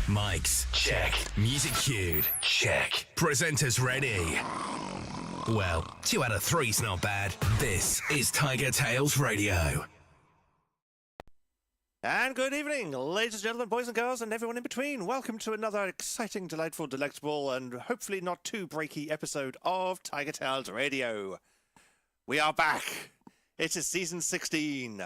Mics, check. Music cued, check. Presenters ready. Well, 2 out of 3's not bad. This is TigerTails Radio. And good evening, ladies and gentlemen, boys and girls, and everyone in between. Welcome to another exciting, delightful, delectable, and hopefully not too breaky episode of TigerTails Radio. We are back. It is season 16.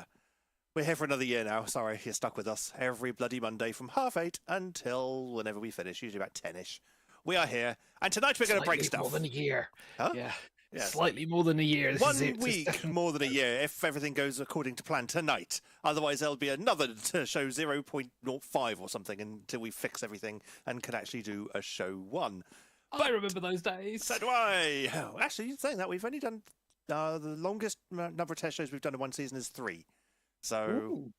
We're here for another year now. Sorry, you're stuck with us every bloody Monday from 8:30 until whenever we finish, usually about 10ish. We are here, and tonight we're going to break stuff. More than a year. Huh? Yeah. Yes. Slightly more than a year. This 1 week more than a year if everything goes according to plan tonight. Otherwise, there'll be another show 0.05 or something until we fix everything and can actually do a show 1. I remember those days. So do I. Oh, actually, saying that, we've only done the longest number of test shows we've done in one season is 3. So,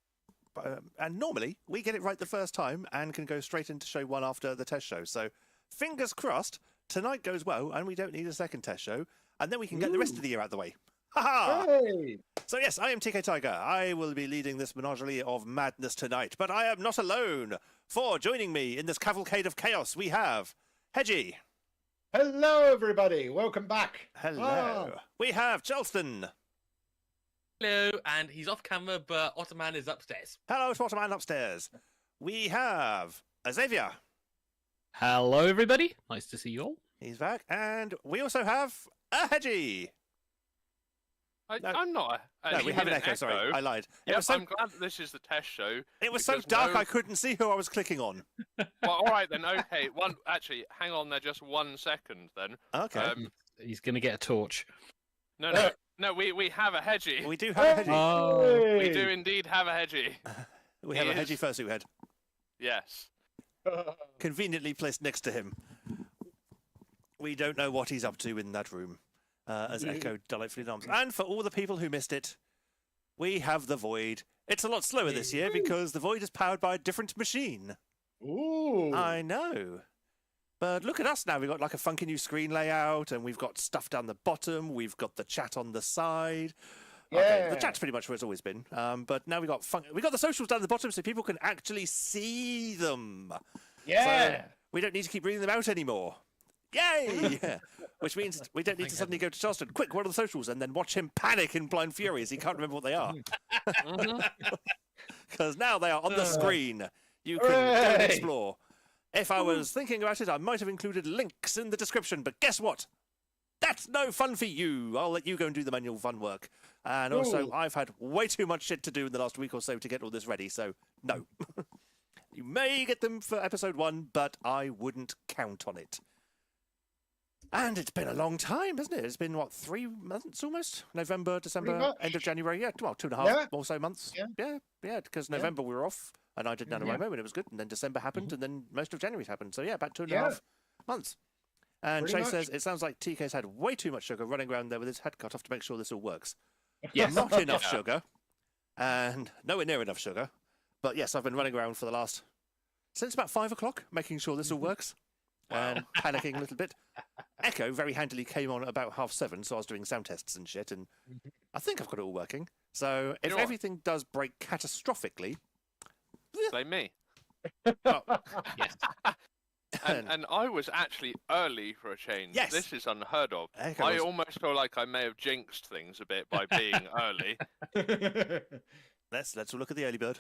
and normally we get it right the first time and can go straight into show 1 after the test show. So, fingers crossed, tonight goes well and we don't need a second test show, and then we can get the rest of the year out of the way. Ha-ha! Hey. So yes, I am TK Tiger. I will be leading this menagerie of madness tonight, but I am not alone. For joining me in this cavalcade of chaos, we have Hedgie. Hello, everybody. Welcome back. Hello. We have Charleston. Hello, and he's off camera, but Ottoman is upstairs. Hello, Sportman upstairs. We have Xavier. Hello, everybody. Nice to see you all. He's back. And we also have a Hedgie. I'm not. No, we have an echo. Sorry, I lied. Yes, I'm glad that this is the test show. It was so dark I couldn't see who I was clicking on. Well, all right then. Okay, actually, hang on there just 1 second then. Okay. He's going to get a torch. No, we have a Hedgie. We do have a Hedgie. Oh. We do indeed have a Hedgie. We have a Hedgie fursuit head. Yes. Conveniently placed next to him. We don't know what he's up to in that room, as Echo delightfully noms. And for all the people who missed it, we have the Void. It's a lot slower this year because the Void is powered by a different machine. Ooh. I know. But look at us now. We've got like a funky new screen layout, and we've got stuff down the bottom. We've got the chat on the side. Yeah. Okay, the chat's pretty much where it's always been. But now we've got the socials down the bottom so people can actually see them. Yeah. So we don't need to keep reading them out anymore. Yay! Which means we don't need to suddenly go to Charleston. Quick, what are the socials? And then watch him panic in blind fury as he can't remember what they are. Because now they are on the screen. You can go and explore. If I was thinking about it, I might have included links in the description, but guess what? That's no fun for you. I'll let you go and do the manual fun work. And also, I've had way too much shit to do in the last week or so to get all this ready, so no. You may get them for episode 1, but I wouldn't count on it. And it's been a long time, hasn't it? It's been, 3 months almost? November, December, end of January. Yeah, 2.5 or so months. Yeah, because November we were off. And I did NaNoWriMo and it was good. And then December happened, and then most of January happened. So yeah, about 2.5 months. And Chase says, it sounds like TK's had way too much sugar running around there with his head cut off to make sure this all works. Yes. Not enough sugar. And nowhere near enough sugar. But yes, I've been running around for since about 5 o'clock, making sure this all works. And panicking a little bit. Echo very handily came on at about 7:30, so I was doing sound tests and shit. And I think I've got it all working. So if everything does break catastrophically... Blame me. Yes. And I was actually early for a change. Yes. This is unheard of. Echo I almost feel like I may have jinxed things a bit by being early. Let's look at the early bird.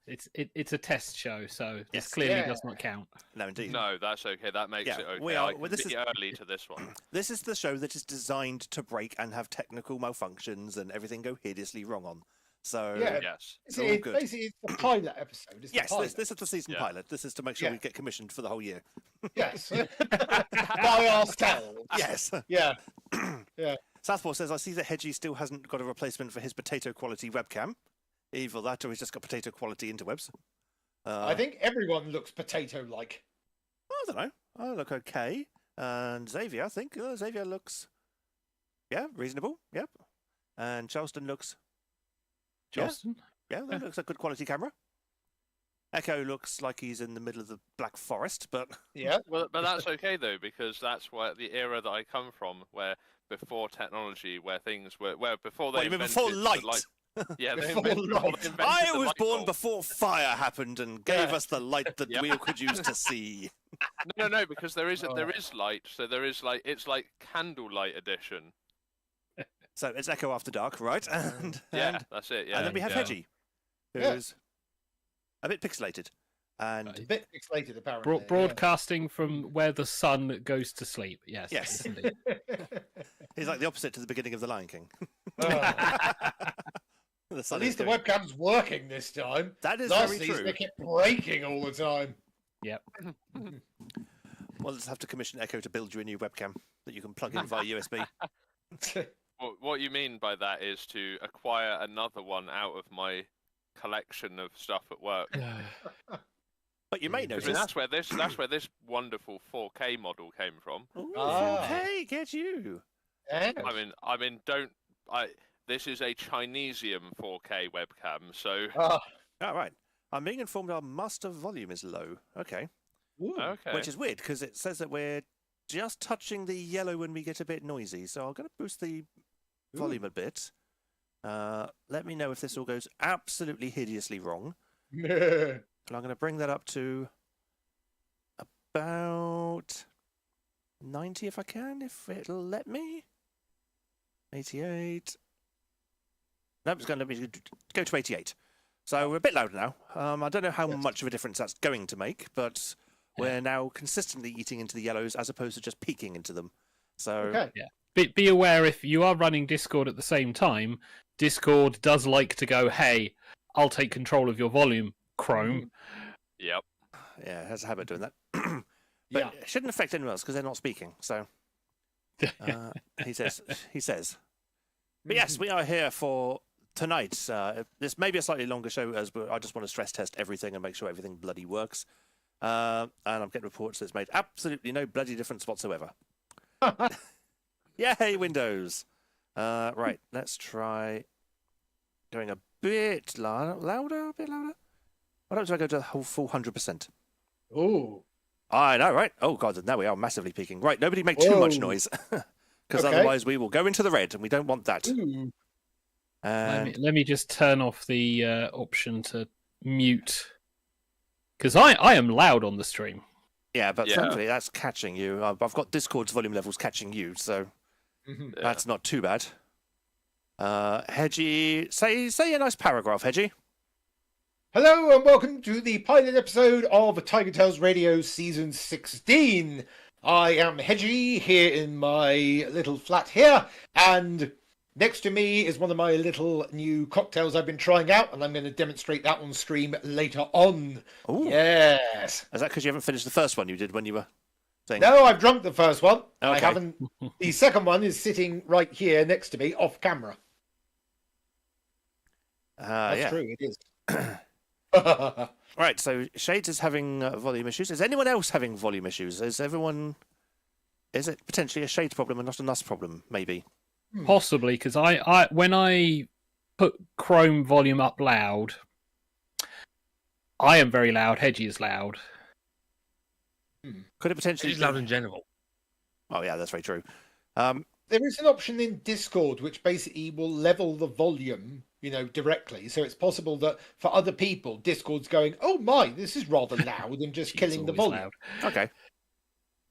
It's a test show, so this Yes. clearly does not count. No, indeed. No, that's okay. That makes it okay. I can be early to this one. This is the show that is designed to break and have technical malfunctions and everything go hideously wrong on. So Yes. it's all good. Basically, it's the pilot episode. It's Yes, the pilot. this is the season pilot. This is to make sure we get commissioned for the whole year. Yes. By ourselves. Yes. Yeah. Yeah. Southpaw says, I see that Hedgie still hasn't got a replacement for his potato quality webcam. Either that or he's just got potato quality interwebs. I think everyone looks potato-like. I don't know. I look okay. And Xavier, I think. Xavier looks... Yeah, reasonable. Yep. And Charleston looks... Charleston? Yeah, that looks a good quality camera. Echo looks like he's in the middle of the Black Forest, but... Yeah. Well, but that's okay, though, because that's where the era that I come from, where before technology, where things were... Where before they What, you mean invented before light? Yeah, they Before invented, light. they invented I the was light born bulb. before fire happened and gave Yeah. us the light that Yep. we could use to see. No, because there is light. So there is it's like candlelight edition. So it's Echo After Dark, right? And That's it. Yeah. and then we have Yeah. Hedgie, Yeah. who's a bit pixelated. And A bit pixelated, apparently. Broadcasting from where the sun goes to sleep. Yes. Yes. indeed. he's like the opposite to the beginning of The Lion King. The At sun least the is going- webcam's working this time. That is Last very season, true. they kept breaking all the time. Yep. We'll just have to commission Echo to build you a new webcam that you can plug in via USB. What you mean by that is to acquire another one out of my collection of stuff at work. But you may I notice. mean, that's where this wonderful 4K model came from. Ooh, Ah. okay, get you. Yeah. I mean, this is a Chinesium 4K webcam, so All right. I'm being informed our master volume is low. Okay. okay. Which is weird because it says that we're just touching the yellow when we get a bit noisy. So I'm going to boost the volume a bit. Let me know if this all goes absolutely hideously wrong. And I'm going to bring that up to about 90 if I can, if it'll let me. 88. Nope, it's going to let me go to 88. So we're a bit louder now. I don't know how much of a difference that's going to make, but we're now consistently eating into the yellows as opposed to just peeking into them. So Okay. Be aware if you are running Discord at the same time, Discord does like to go, hey, I'll take control of your volume, Chrome. Yep. yeah, it has a habit doing that. But Yeah. it shouldn't affect anyone else because they're not speaking. So he says. But yes, we are here for tonight. This may be a slightly longer show, but I just want to stress test everything and make sure everything bloody works. And I'm getting reports that it's made absolutely no bloody difference whatsoever. Yay, Windows! Right, let's try going a bit louder, a bit louder. Why don't I go to the whole full 100%? Ooh. I know, right? Oh, God, now we are massively peaking. Right, nobody make too much Whoa. noise, because Okay. otherwise we will go into the red, and we don't want that. Ooh. And Let me just turn off the option to mute. Because I am loud on the stream. yeah, but Yeah. thankfully that's catching you. I've got Discord's volume levels catching you, so Mhm. Yeah. that's not too bad. Hedgie, say a nice paragraph, Hedgie. Hello and welcome to the pilot episode of TigerTails Radio Season 16. I am Hedgie here in my little flat here, and next to me is one of my little new cocktails I've been trying out, and I'm going to demonstrate that on stream later on. Ooh. Yes. Is that because you haven't finished the first one you did when you were saying? No, I've drunk the first one. I Okay. haven't. The second one is sitting right here next to me, off camera. That's yeah. true, it is. Right, so Shades is having volume issues. Is anyone else having volume issues? Is it potentially a Shades problem and not a NUS problem, maybe? Possibly, because I when I put Chrome volume up loud, I am very loud, Hedgie is loud. Could it potentially She's loud in general. Oh, yeah, that's very true. There is an option in Discord which basically will level the volume, directly. So it's possible that for other people, Discord's going, oh my, this is rather loud, and just She's killing the always volume. loud. Okay.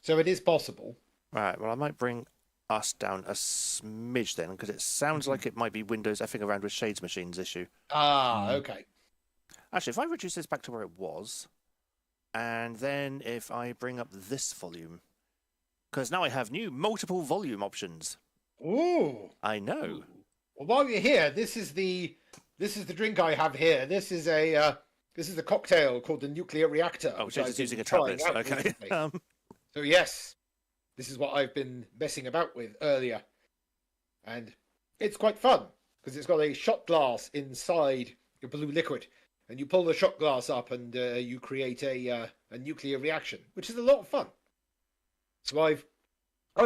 So it is possible. Right, well, I might bring us down a smidge then, because it sounds like it might be Windows effing around with Shades Machine's issue. Ah, okay. Actually, if I reduce this back to where it was, and then if I bring up this volume, because now I have new multiple volume options. Ooh. I know. Well, while you're here, this is the drink I have here. This is a cocktail called the Nuclear Reactor. Oh, which Shades I've is using been a tablet. trying out Okay. recently. So yes, this is what I've been messing about with earlier, and it's quite fun because it's got a shot glass inside your blue liquid, and you pull the shot glass up, and you create a nuclear reaction, which is a lot of fun. So I've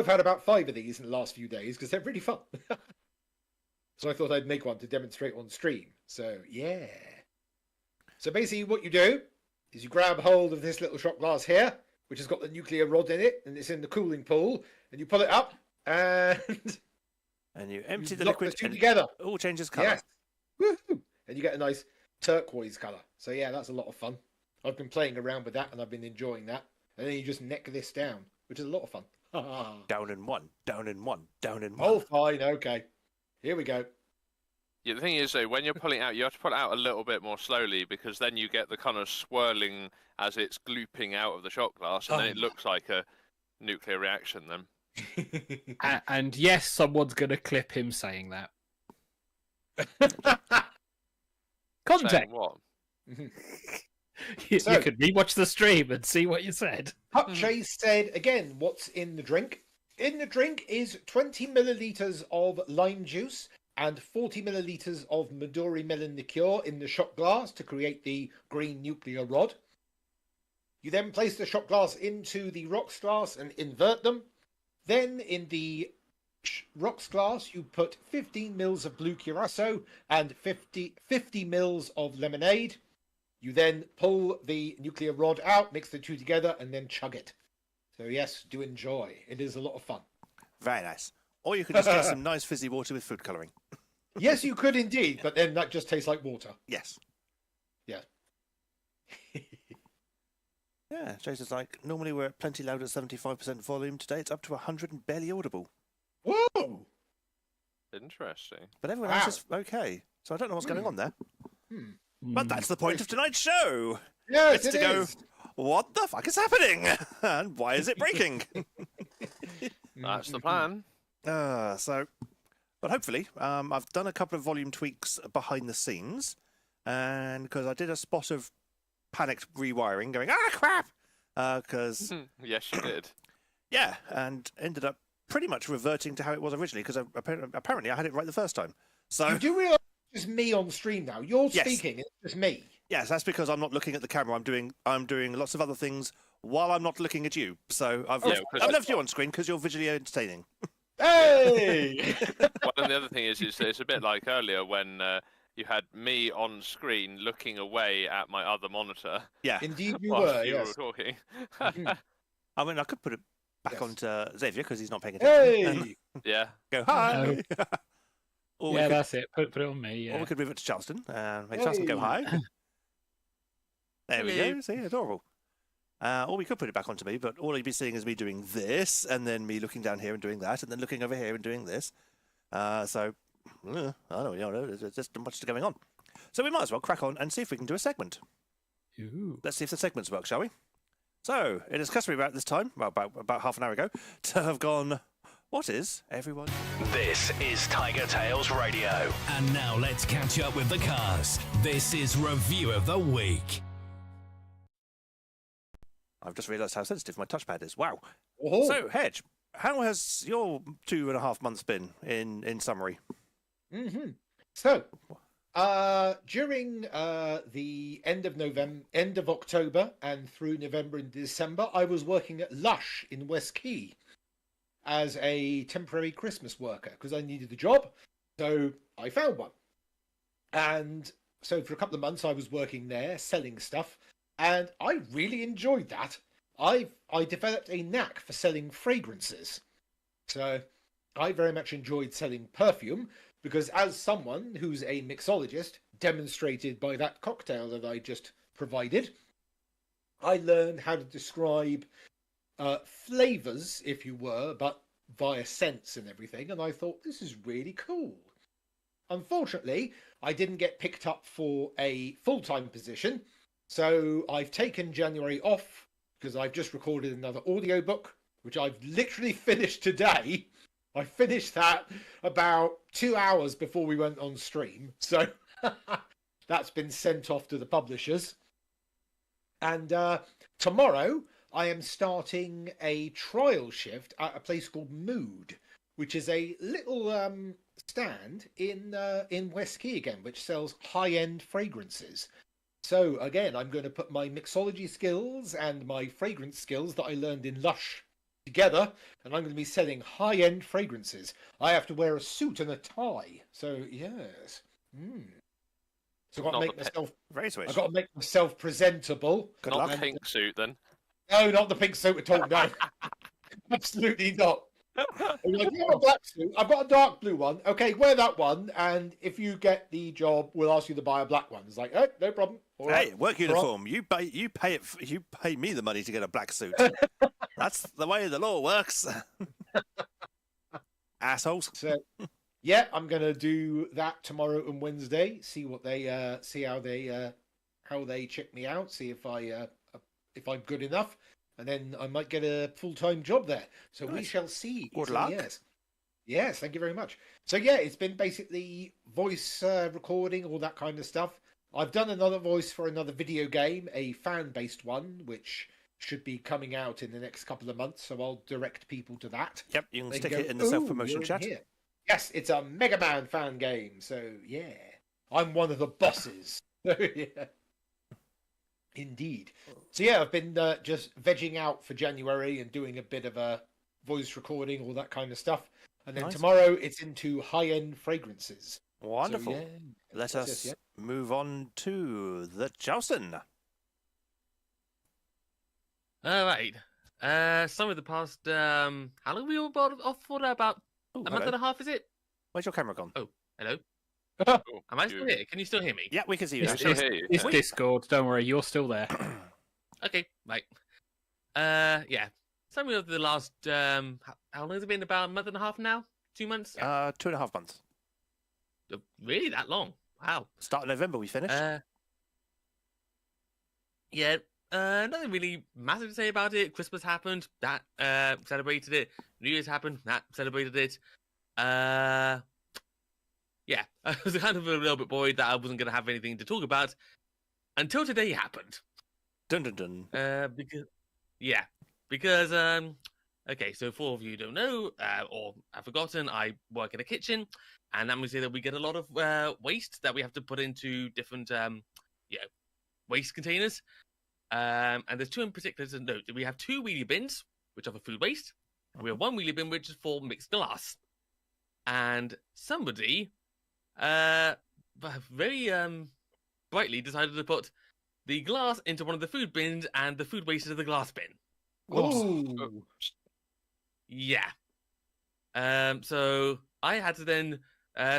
had about 5 of these in the last few days because they're really fun. So I thought I'd make one to demonstrate on stream. So yeah. So basically, what you do is you grab hold of this little shot glass here, which has got the nuclear rod in it, and it's in the cooling pool, and you pull it up, and and you empty you the lock liquid the two and together. it all changes colour. Yes. Woohoo! And you get a nice turquoise colour. So yeah, that's a lot of fun. I've been playing around with that and I've been enjoying that. And then you just neck this down, which is a lot of fun. Down in one, down in one, down in one. Oh, fine, okay. Here we go. Yeah, the thing is, though, when you're pulling it out, you have to pull it out a little bit more slowly because then you get the kind of swirling as it's glooping out of the shot glass, and then it looks like a nuclear reaction then. And yes, someone's going to clip him saying that. Context. Saying what? You So- could rewatch the stream and see what you said. Hut Chase said, again, what's in the drink? In the drink is 20 millilitres of lime juice and 40 millilitres of Midori melon liqueur in the shot glass to create the green nuclear rod. You then place the shot glass into the rocks glass and invert them. Then in the rocks glass, you put 15 mils of blue curacao and 50 mils of lemonade. You then pull the nuclear rod out, mix the two together, and then chug it. So yes, do enjoy. It is a lot of fun. Very nice. Or you could just get some nice fizzy water with food colouring. Yes, you could indeed, but then that just tastes like water. Yes. Yes. Yeah, Jason's like, normally we're at plenty loud at 75% volume. Today it's up to 100 and barely audible. Whoa! Interesting. But everyone Wow. else is okay. So I don't know what's going on there. Hmm. But that's the point of tonight's show. Yes, It's it to go, is. what the fuck is happening? And why is it breaking? That's the plan. But hopefully, I've done a couple of volume tweaks behind the scenes. And because I did a spot of panicked rewiring going, crap! Because, Yes, you did. yeah, and ended up pretty much reverting to how it was originally, because apparently I had it right the first time. So, You do realise it's just me on stream now. You're Yes. speaking, it's just me. yes, that's because I'm not looking at the camera. I'm doing lots of other things while I'm not looking at you. So I've left you on screen because you're visually entertaining. Hey! Well, and the other thing is it's a bit like earlier when you had me on screen looking away at my other monitor Yeah. Indeed you while were, you yes. were talking. I mean, I could put it back Yes. onto Xavier because he's not paying attention. Hey! Yeah. Go, hi! Or, we Yeah, could, that's it. Put it on me. or Yeah. we could move it to Charleston and make Charleston go Hey. hi. There we Hello. go. See, adorable. Or we could put it back onto me, but all you'd be seeing is me doing this, and then me looking down here and doing that, and then looking over here and doing this. I don't know, there's just much going on. So we might as well crack on and see if we can do a segment. Ooh. Let's see if the segments work, shall we? So, it is customary about this time, well, about half an hour ago, to have gone, what is everyone? This is TigerTails Radio. And now let's catch up with the cast. This is Review of the Week. I've just realised how sensitive my touchpad is. Wow. Oh. So, Hedge, how has your 2.5 months been in summary? So, during the end of October and through November and December, I was working at Lush in West Key as a temporary Christmas worker because I needed a job. So I found one. And so for a couple of months, I was working there selling stuff. And I really enjoyed that. I developed a knack for selling fragrances. So I very much enjoyed selling perfume because as someone who's a mixologist, demonstrated by that cocktail that I just provided, I learned how to describe flavours, if you were, but via scents and everything. And I thought, this is really cool. Unfortunately, I didn't get picked up for a full-time position. So I've taken January off because I've just recorded another audiobook, which I've literally finished today. I finished that about 2 hours before we went on stream. So that's been sent off to the publishers. And tomorrow I am starting a trial shift at a place called Mood, which is a little stand in West Key again, which sells high-end fragrances. So again, I'm going to put my mixology skills and my fragrance skills that I learned in Lush together, and I'm going to be selling high-end fragrances. I have to wear a suit and a tie. So yes. So I've got to Not make the myself. Very switch. I've got to make myself presentable. Not pink suit then. No, not the pink suit at all. No, absolutely not. And you're like, you have a black suit. I've got a dark blue one. Okay, wear that one. And if you get the job, we'll ask you to buy a black one. It's like, oh, no problem. All right. Hey, work uniform. You pay me the money to get a black suit. That's the way the law works. Assholes. So, yeah, I'm gonna do that tomorrow and Wednesday. See what they see how they check me out. See if I'm good enough, and then I might get a full-time job there. So we shall see. Good So, luck. Yes, thank you very much. So yeah, it's been basically voice recording, all that kind of stuff. I've done another voice for another video game, a fan-based one, which should be coming out in the next couple of months. So I'll direct people to that. Yep, you can They stick go, it in the "Ooh, self-promotion you're in chat. here." Yes, it's a Mega Man fan game. So yeah, I'm one of the bosses. Yeah. Indeed. So yeah, I've been just vegging out for January and doing a bit of a voice recording, all that kind of stuff. And then Nice. tomorrow it's into high-end fragrances. Wonderful. So, yeah, Let yes, us yes, move on to the Charleston. All right. Some of the past, how long have we all been off for now? About Ooh, a month hello. and a half, is it? Where's your camera gone? Hello? Oh, Am I still here? Can you still hear me? Yeah, we can see you. I now. still hear you. It's yeah. Discord. Don't worry, you're still there. Okay, right. Yeah. Some of the last, how long has it been? About a month and a half now? 2 months? 2.5 months. Really that long? Wow. Start of November, we finished. Yeah. Nothing really massive to say about it. Christmas happened. That celebrated it. New Year's happened. That celebrated it. Yeah. I was kind of a little bit worried that I wasn't going to have anything to talk about until today happened. Dun dun dun. Because okay, so for all of you who don't know or have forgotten, I work in a kitchen, and that means that we get a lot of waste that we have to put into different waste containers. And there's two in particular to note. We have two wheelie bins, which are for food waste, and we have one wheelie bin which is for mixed glass. And somebody very brightly decided to put the glass into one of the food bins and the food waste into the glass bin. Ooh. Yeah. So I had to then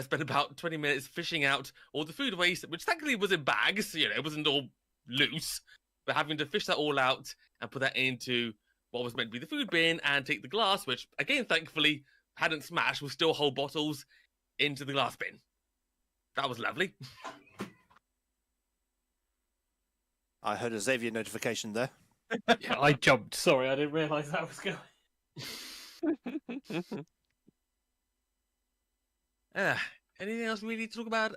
spend about 20 minutes fishing out all the food waste, which thankfully was in bags. You know, it wasn't all loose, but having to fish that all out and put that into what was meant to be the food bin and take the glass, which again, thankfully hadn't smashed, with still whole bottles, into the glass bin. That was lovely. I heard a Xavier notification there. Yeah, I jumped. Sorry, I didn't realise that was going. Anything else really to talk about?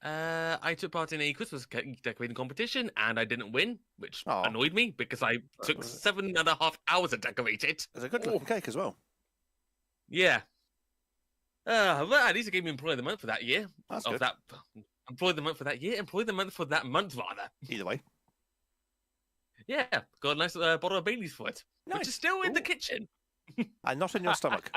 I took part in a Christmas decorating competition and I didn't win, which Aw. annoyed me because I took 7.5 hours to decorate it. There's a good looking cake as well. Yeah. Well, at least it gave me Employee of the Month for that year. That's Of good. that Employee of the Month for that year, Employee of the Month for that month, rather. Either way. Yeah, got a nice bottle of Baileys for it, which Nice. is still in the Ooh. kitchen. And not in your stomach.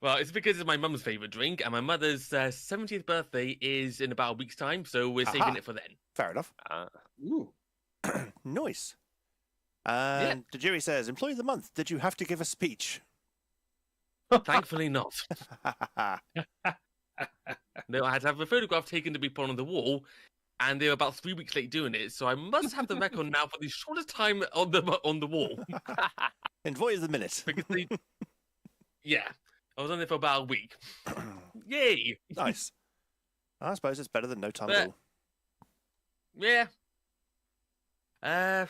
Well, it's because it's my mum's favourite drink, and my mother's 70th birthday is in about a week's time, so we're saving Aha. it for then. Fair enough. Ooh. Nice. And the jury says, Employee of the Month, did you have to give a speech? Thankfully not. No, I had to have a photograph taken to be put on the wall, and they were about 3 weeks late doing it, so I must have the record now for the shortest time on the wall. Employee of the Minute. Because they... Yeah, I was on there for about a week. Yay! Nice. I suppose it's better than no time But- at all. Yeah. Yeah,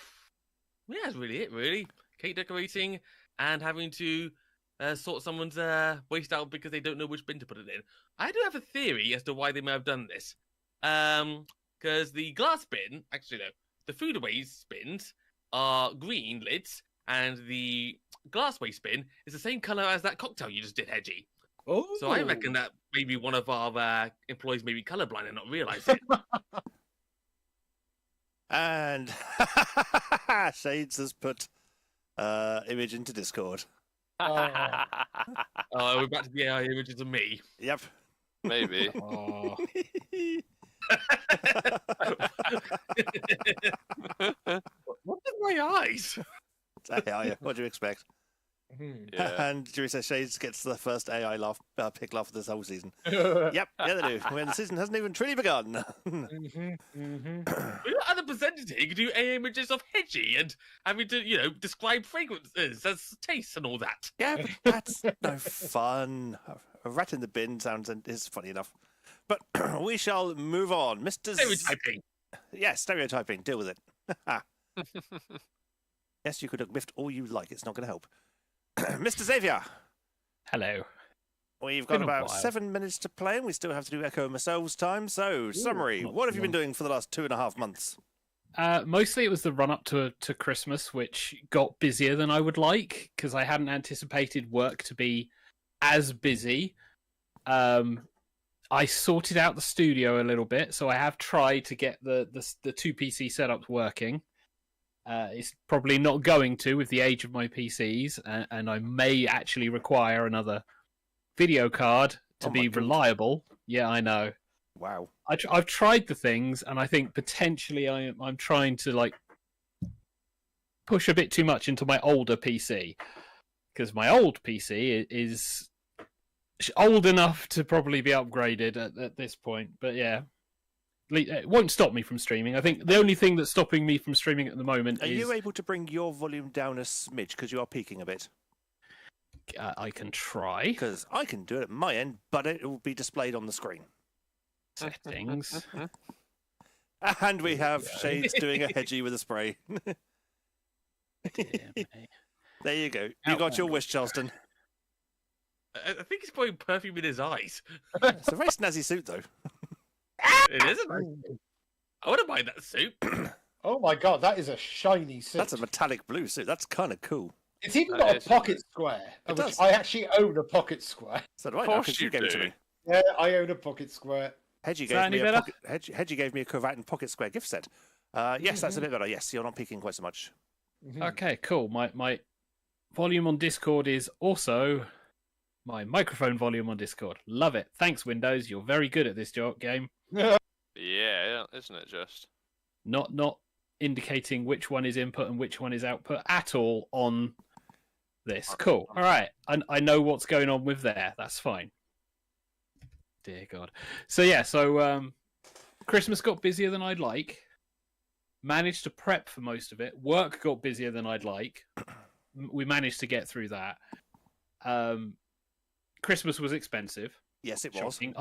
that's really it, really. Cake decorating and having to sort someone's waste out because they don't know which bin to put it in. I do have a theory as to why they may have done this. Because the glass bin, actually no, the food waste bins are green lids, and the glass waste bin is the same colour as that cocktail you just did, Hedgie. Oh. So I reckon that maybe one of our employees may be colourblind and not realise it. And Shades has put image into Discord. We're back to the AI images of me. Yep. Maybe. Oh, What's in my eyes? Hey, what do you expect? Yeah. And Teresa Shades gets the first AI pick laugh of this whole season. Yep, yeah, they do. When the season hasn't even truly begun. We've got other presenters here who can do AI images of Hedgie and having to, describe fragrances as tastes and all that. Yeah, but that's no fun. A rat in the bin is funny enough. But we shall move on. Mr. Stereotyping. Yes, stereotyping. Deal with it. Yes, you could have miffed all you like. It's not going to help. Mr. Xavier. Hello. We've got Been a about while. 7 minutes to play, and we still have to do Echo myself time. So, summary. not What have too you been doing for the last 2.5 months? Mostly it was the run up to Christmas, which got busier than I would like because I hadn't anticipated work to be as busy. I sorted out the studio a little bit, so I have tried to get the two PC setups working. It's probably not going to with the age of my PCs, and I may actually require another video card to Oh my be God. reliable. Yeah, I know. Wow. I've tried the things, and I think potentially I'm trying to push a bit too much into my older PC because my old PC is old enough to probably be upgraded at this point. But yeah, it won't stop me from streaming. I think the only thing that's stopping me from streaming at the moment Are is you able to bring your volume down a smidge because you are peaking a bit? I can try Because I can do it at my end, but it will be displayed on the screen. settings. And we have Shades doing a hedgie with a spray. Dear me. There you go. You got your wish, Charleston. I think he's putting perfume in his eyes. It's a very snazzy suit, though. It is a nice suit. I want to buy that suit. Oh my god, that is a shiny suit. That's a metallic blue suit. That's kind of cool. It's even That got a is pocket square, It which does. I actually own a pocket square. So do I Of now, course 'cause you gave it to do. me. Yeah, I own a pocket square. Hedgie that gave me any a better? Hedgie gave me a cravat and pocket square gift set. Yes, that's a bit better. Yes, you're not peaking quite so much. Okay, cool. My volume on Discord is also my microphone volume on Discord. Love it. Thanks, Windows. You're very good at this game. Yeah, isn't it just? Not indicating which one is input and which one is output at all on this. Cool. All right. I know what's going on with there. That's fine. Dear God. So yeah, Christmas got busier than I'd like. Managed to prep for most of it. Work got busier than I'd like. We managed to get through that. Christmas was expensive. Yes, it was. Shocking.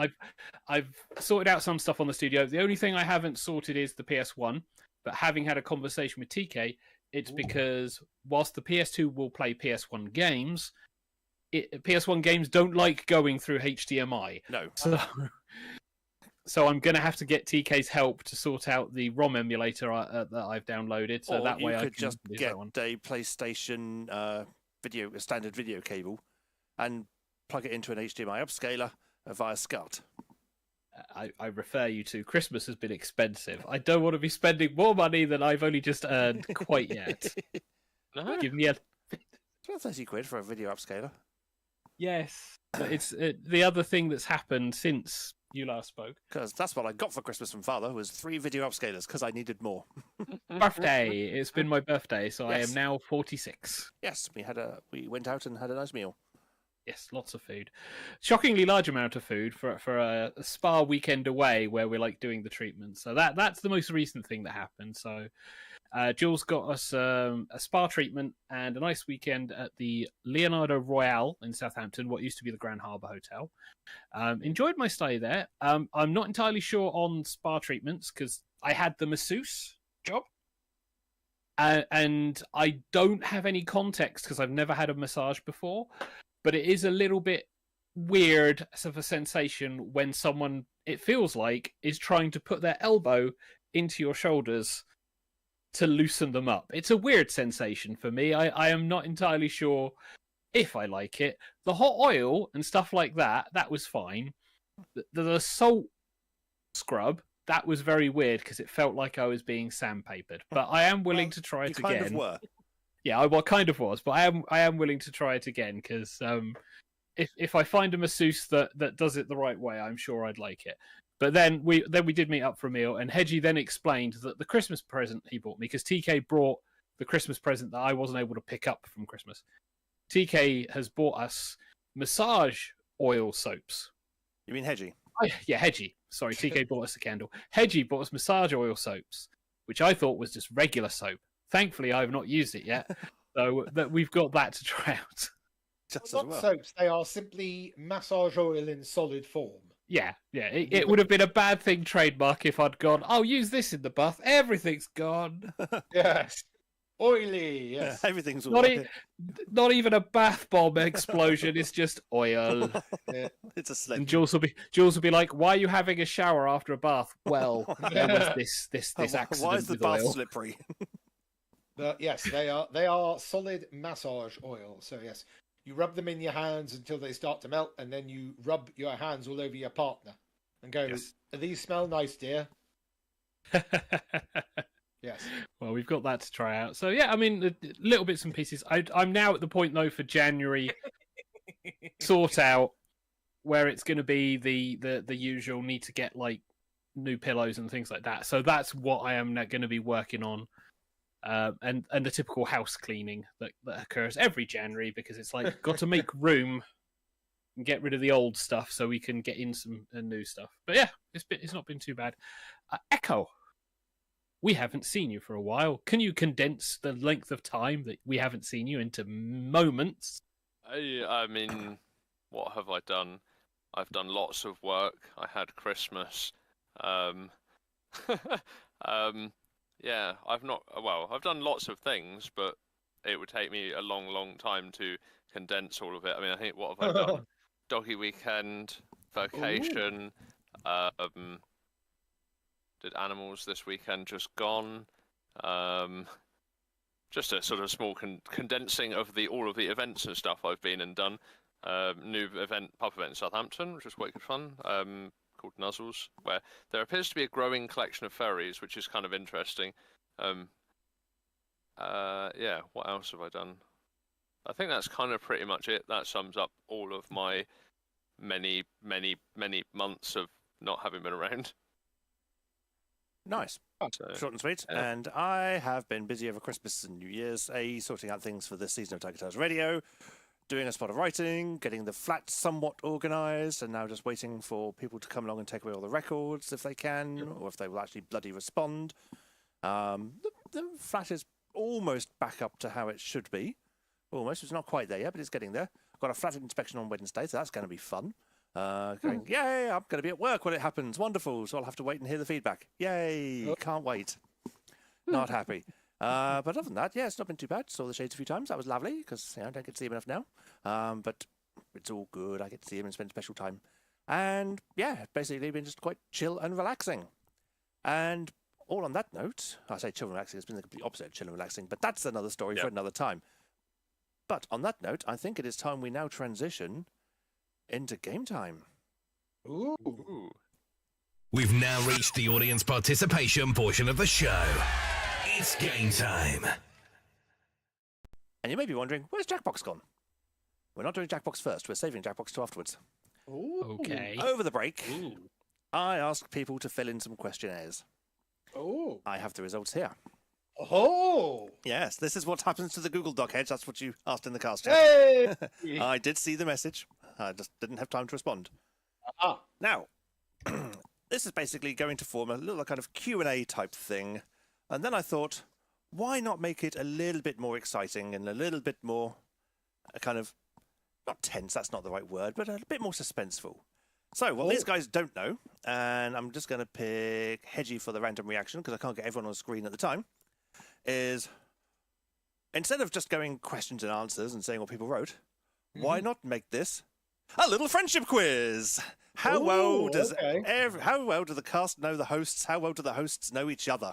I've sorted out some stuff on the studio. The only thing I haven't sorted is the PS1. But having had a conversation with TK, it's because whilst the PS2 will play PS1 games, PS1 games don't like going through HDMI. No. So I'm going to have to get TK's help to sort out the ROM emulator that I've downloaded. So Or that way you I could can just use get that one. a PlayStation a standard video cable, and plug it into an HDMI upscaler via SCART. I refer you to Christmas has been expensive. I don't want to be spending more money than I've only just earned quite yet. No. Give me a It's about 30 quid for a video upscaler. yes. But it's the other thing that's happened since you last spoke. Because that's what I got for Christmas from Father, was 3 video upscalers, because I needed more. Birthday. It's been my birthday, so I Yes. am now 46. Yes, we went out and had a nice meal. Yes, lots of food. Shockingly large amount of food for a spa weekend away where we're doing the treatment. So that's the most recent thing that happened. So Jules got us a spa treatment and a nice weekend at the Leonardo Royale in Southampton, what used to be the Grand Harbour Hotel. Enjoyed my stay there. I'm not entirely sure on spa treatments because I had the masseuse job. And I don't have any context because I've never had a massage before. But it is a little bit weird of a sensation when someone, it feels like, is trying to put their elbow into your shoulders to loosen them up. It's a weird sensation for me. I am not entirely sure if I like it. The hot oil and stuff like that was fine. The salt scrub, that was very weird because it felt like I was being sandpapered. But I am willing to try You it kind again. of were. Yeah, I kind of was, but I am willing to try it again because if I find a masseuse that does it the right way, I'm sure I'd like it. But then we did meet up for a meal, and Hedgie then explained that the Christmas present he bought me, because TK brought the Christmas present that I wasn't able to pick up from Christmas. TK has bought us massage oil soaps. You mean Hedgie? Yeah, Hedgie. Sorry, TK bought us a candle. Hedgie bought us massage oil soaps, which I thought was just regular soap. Thankfully, I have not used it yet, so that we've got that to try out. Just Not as well. soaps, they are simply massage oil in solid form. Yeah. It would have been a bad thing trademark if I'd gone, I'll use this in the bath. Everything's gone. Yes. Oily, yes. Everything's all Not, right. not even a bath bomb explosion. It's just oil. Yeah. It's a sled. And Jules will be like, "Why are you having a shower after a bath?" Well, there was this accident Why is the with bath oil. slippery? But yes, they are solid massage oil. So yes, you rub them in your hands until they start to melt, and then you rub your hands all over your partner and go, Yes. "These smell nice, dear." Yes. Well, we've got that to try out. So yeah, I mean, the little bits and pieces. I'm now at the point though for January, sort out where it's going to be the usual need to get like new pillows and things like that. So that's what I am going to be working on, and the typical house cleaning that occurs every January because it's like got to make room and get rid of the old stuff so we can get in some new stuff. But yeah, it's not been too bad. Echo. We haven't seen you for a while. Can you condense the length of time that we haven't seen you into moments? I mean, what have I done? I've done lots of work. I had Christmas. Yeah, I've done lots of things, but it would take me a long time to condense all of it. I mean, I think, what have I done? Doggy weekend, vacation, did animals this weekend just gone. Just a sort of small condensing of all of the events and stuff I've been and done. New pub event in Southampton, which was quite good fun, called Nuzzles, where there appears to be a growing collection of furries, which is kind of interesting. Yeah, what else have I done? I think that's kind of pretty much it. That sums up all of my many months of not having been around. Nice. So, Short and sweet. yeah. And I have been busy over Christmas and New Year's, sorting out things for this season of TigerTails Radio, doing a spot of writing, getting the flat somewhat organised, and now just waiting for people to come along and take away all the records if they can, or if they will actually bloody respond. The flat is almost back up to how it should be. Almost. It's not quite there yet, but it's getting there. I've got a flat inspection on Wednesday, so that's going to be fun. Going, yay, I'm going to be at work when it happens. Wonderful. So I'll have to wait and hear the feedback. Yay, can't wait. Not happy. But other than that, yeah, it's not been too bad. Saw the shades a few times. That was lovely because I don't get to see him enough now. But it's all good. I get to see him and spend special time. And yeah, basically been just quite chill and relaxing. And all on that note, I say chill and relaxing, it's been the complete opposite of chill and relaxing, but that's another story for another time. But on that note, I think it is time we now transition into game time. Ooh. We've now reached the audience participation portion of the show. It's game time. And you may be wondering, where's Jackbox gone? We're not doing Jackbox first. We're saving Jackbox to afterwards. Ooh. Okay. Over the break, I asked people to fill in some questionnaires. Oh. I have the results here. Oh. Yes, this is what happens to the Google Doc Hedge. That's what you asked in the cast chat. Hey. I did see the message. I just didn't have time to respond. Ah. Now, this is basically going to form a little kind of Q&A type thing. And then I thought, why not make it a little bit more exciting and a little bit more kind of, not tense, that's not the right word, but a bit more suspenseful. So, what these guys don't know, and I'm just going to pick Hedgie for the random reaction because I can't get everyone on screen at the time, is instead of just going questions and answers and saying what people wrote, why not make this a little friendship quiz? How well does how well do the cast know the hosts? How well do the hosts know each other?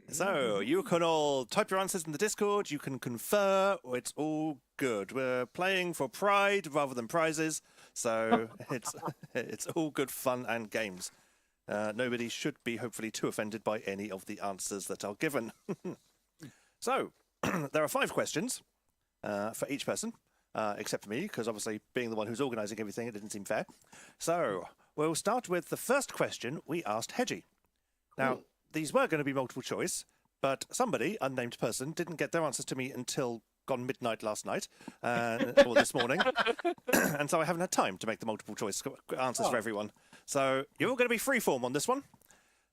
So you can all type your answers in the Discord. You can confer. It's all good. We're playing for pride rather than prizes, so it's all good fun and games. Nobody should be hopefully too offended by any of the answers that are given. So there are 5 questions for each person, except for me, because obviously being the one who's organising everything, it didn't seem fair. So we'll start with the first question we asked Hedgie. Now, these were going to be multiple choice, but somebody, unnamed person, didn't get their answers to me until gone midnight last night, or this morning, and so I haven't had time to make the multiple choice answers for everyone. So you're all going to be freeform on this one.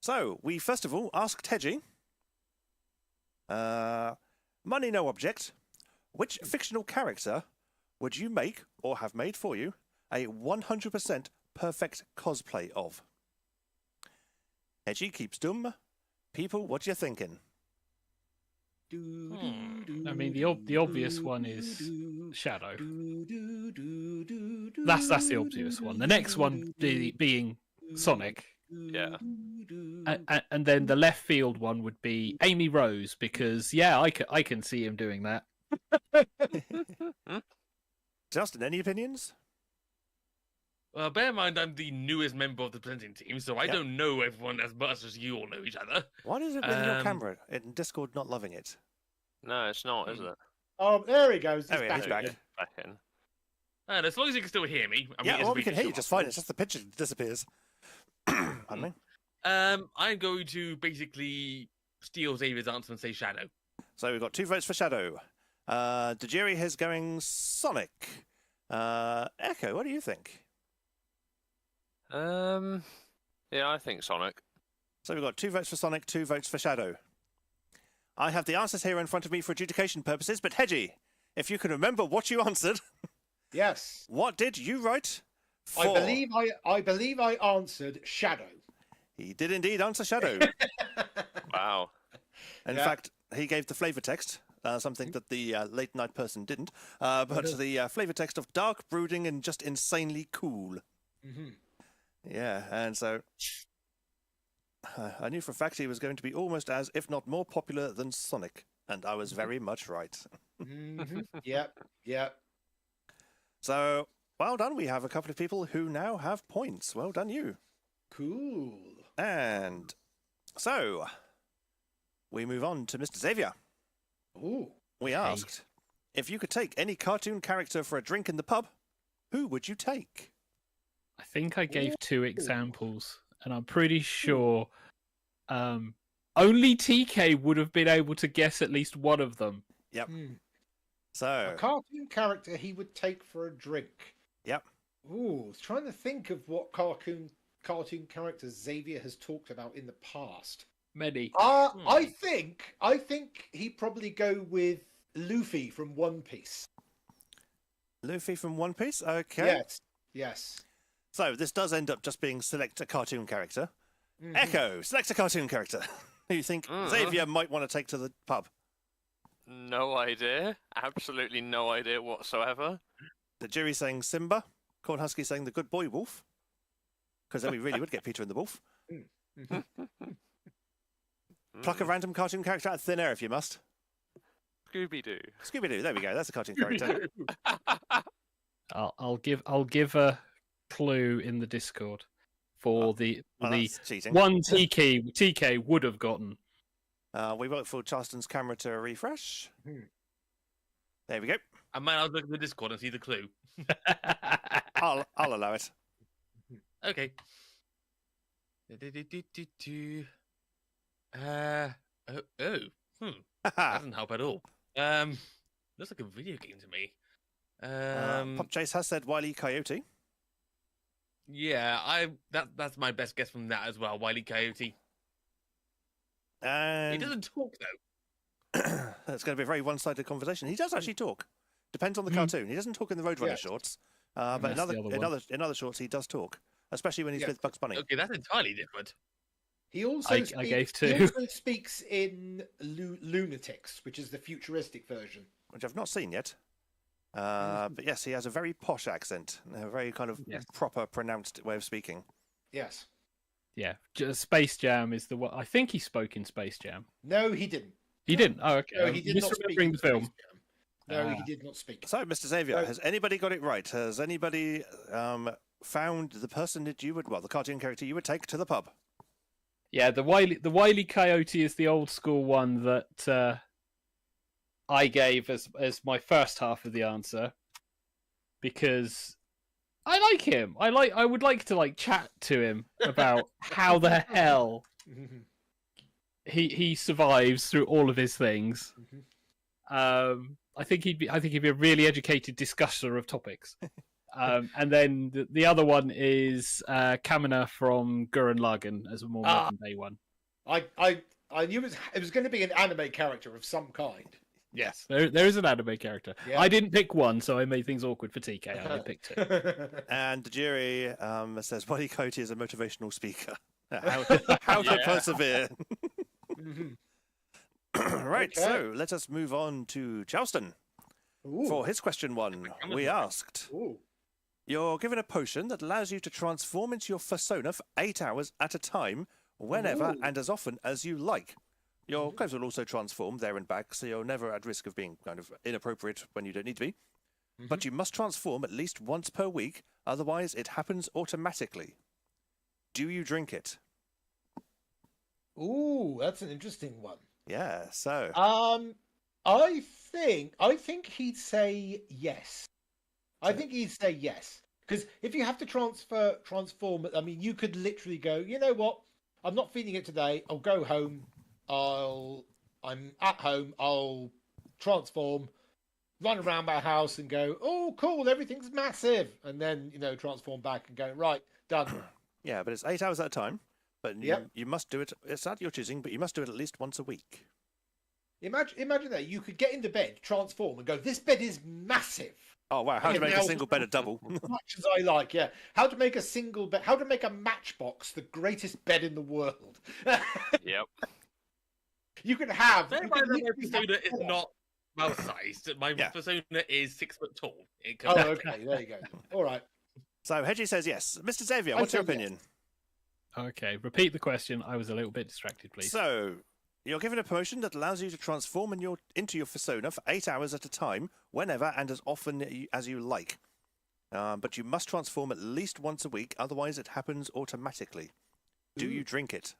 So we first of all asked Hedgie, money no object, which fictional character would you make or have made for you a 100% perfect cosplay of? Hedgie keeps dumb. People, what you thinking? I mean, the obvious one is Shadow. That's the obvious one. The next one being Sonic. Yeah. And then the left field one would be Amy Rose, because I can see him doing that. Justin, any opinions? Well, bear in mind I'm the newest member of the presenting team, so I don't know everyone as much as you all know each other. What is it with your camera in Discord not loving it? No, it's not, is it? Oh, there he goes. There he's back. Back in. And as long as you can still hear me. I mean, Yeah, well, we can hear you just fine. It's just the picture disappears. Pardon me. I'm going to basically steal Xavier's answer and say Shadow. So we've got 2 votes for Shadow. Dejiri is going Sonic. Echo, what do you think? Yeah, I think Sonic. So we've got 2 votes for Sonic, 2 votes for Shadow. I have the answers here in front of me for adjudication purposes, but Hedgie, if you can remember what you answered, Yes. what did you write? For... I believe I answered Shadow. He did indeed answer Shadow. Wow. In fact, he gave the flavour text, something that the late night person didn't, but the flavour text of dark, brooding, and just insanely cool. Mm-hmm. Yeah, and so I knew for a fact he was going to be almost as, if not more popular than Sonic, and I was very much right. Mm-hmm. Yep. So, well done. We have a couple of people who now have points. Well done, you. Cool. And so, we move on to Mr. Xavier. Ooh. We asked, if you could take any cartoon character for a drink in the pub, who would you take? I think I gave 2 examples, and I'm pretty sure only TK would have been able to guess at least one of them. Yep. A So, cartoon character he would take for a drink. yep. Ooh, I was trying to think of what cartoon characters Xavier has talked about in the past. Many. I think he'd probably go with Luffy from One Piece. Luffy from One Piece? Okay. Yes. So, this does end up just being select a cartoon character. Mhm. Echo, select a cartoon character who you think Xavier might want to take to the pub. No idea. Absolutely no idea whatsoever. The jury saying Simba. Cornhusky saying the good boy wolf. Because then we really would get Peter and the wolf. Pluck a random cartoon character out of thin air if you must. Scooby-Doo. Scooby-Doo, there we go. That's a cartoon character. I'll give a clue in the Discord for the that's cheating. one TK would have gotten. We wait for Charleston's camera to refresh. There we go. I might have look at the Discord and see the clue. I'll allow it. Okay. That doesn't help at all. Looks like a video game to me. Pop Chase has said Wile E. Coyote. Yeah, that's my best guess from that as well. Wile E. Coyote. And He doesn't talk though. It's going to be a very one-sided conversation. He does actually talk. Depends on the cartoon. He doesn't talk in the Roadrunner shorts, but That's the other one. in other shorts he does talk, especially when he's with Bugs Bunny. Okay, that's entirely different. He also I gave 2. He also speaks in Lunatics, which is the futuristic version. Which I've not seen yet. But yes, he has a very posh accent, a very kind of proper, pronounced way of speaking. Yes. Yeah, Space Jam is the one. I think he spoke in Space Jam. No, he didn't. He didn't. Oh, okay. No, he did not speak misremembering in the film. Space Jam. No, he did not speak. So, Mr. Xavier, has anybody got it right? Has anybody found the person that you would, the cartoon character you would take to the pub? Yeah, the Wile E. Coyote is the old school one that I gave as my first half of the answer because I like him. I would like to chat to him about how the hell he survives through all of his things. I think he'd be a really educated discusser of topics. And then the other one is Kamina from Gurren Lagann as a more modern day one. I knew it was going to be an anime character of some kind. Yes, there is an anime character. Yeah. I didn't pick one, so I made things awkward for TK. I only picked two. And the jury says, Buddy Coyote is a motivational speaker. How to persevere. Right, Okay. so let us move on to Charleston. Ooh. For his question one, we asked, Ooh. you're given a potion that allows you to transform into your persona for 8 hours at a time, whenever and as often as you like. Your clothes will also transform there and back, so you're never at risk of being kind of inappropriate when you don't need to be. But you must transform at least once per week, otherwise it happens automatically. Do you drink it? Ooh, that's an interesting one. Yeah, so... I think he'd say yes. I think he'd say yes. Because if you have to transform, I mean, you could literally go, you know what? I'm not feeling it today. I'll go home. I'm at home. I'll transform, run around my house and go, oh, cool, everything's massive. And then, transform back and go, right, done. Yeah, but it's 8 hours at a time. But Yep. you must do it, it's at your choosing, but you must do it at least once a week. Imagine that. You could get into bed, transform, and go, this bed is massive. Oh, wow, how to make a single bed a double. As much as I like, yeah. How to make a single bed, how to make a matchbox the greatest bed in the world. Yep. You could have... Bear you in mind could that my literally persona have is four. not mouse-sized. My Yeah. persona is 6 foot tall. Oh, okay, there you go. All right. So, Hedgie says yes. Mr. Xavier, I what's your say yes. opinion? Okay, repeat the question. I was a little bit distracted, please. So, you're given a potion that allows you to transform into your persona for 8 hours at a time, whenever and as often as you like. But you must transform at least once a week, otherwise it happens automatically. Do you drink it?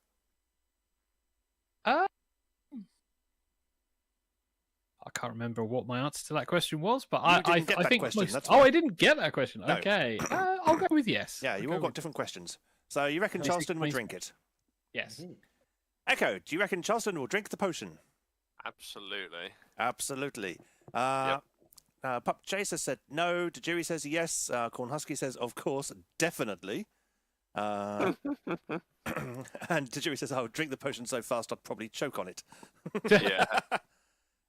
I can't remember what my answer to that question was, but You I didn't get that think question, most... that's Oh, fine. I didn't get that question. No. Okay, I'll go with yes. Yeah, you I'll all go got with- different questions. So, you reckon Can I Charleston will please? drink it? Yes. Echo, do you reckon Charleston will drink the potion? Absolutely. Absolutely. Yep. Pup Chaser said no. Dejiri says yes. Corn Husky says, of course, definitely. And Dejiri says, I'll drink the potion so fast I'd probably choke on it. Yeah.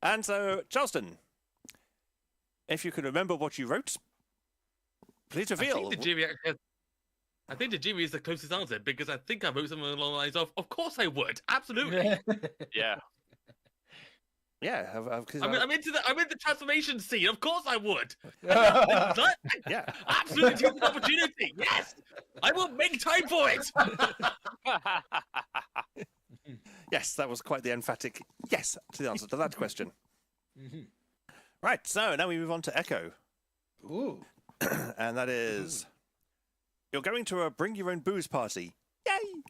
And so, Charleston, if you can remember what you wrote, please reveal. I think the Jimmy is the closest answer because I think I wrote something along the lines of course I would, absolutely. Yeah. Yeah, I'm into the transformation scene. Of course I would. yeah. Absolutely, take the opportunity. Yes, I will make time for it. Yes, that was quite the emphatic yes to the answer to that question. Right, so now we move on to Echo. Ooh. And that is, you're going to a bring your own booze party. Yay!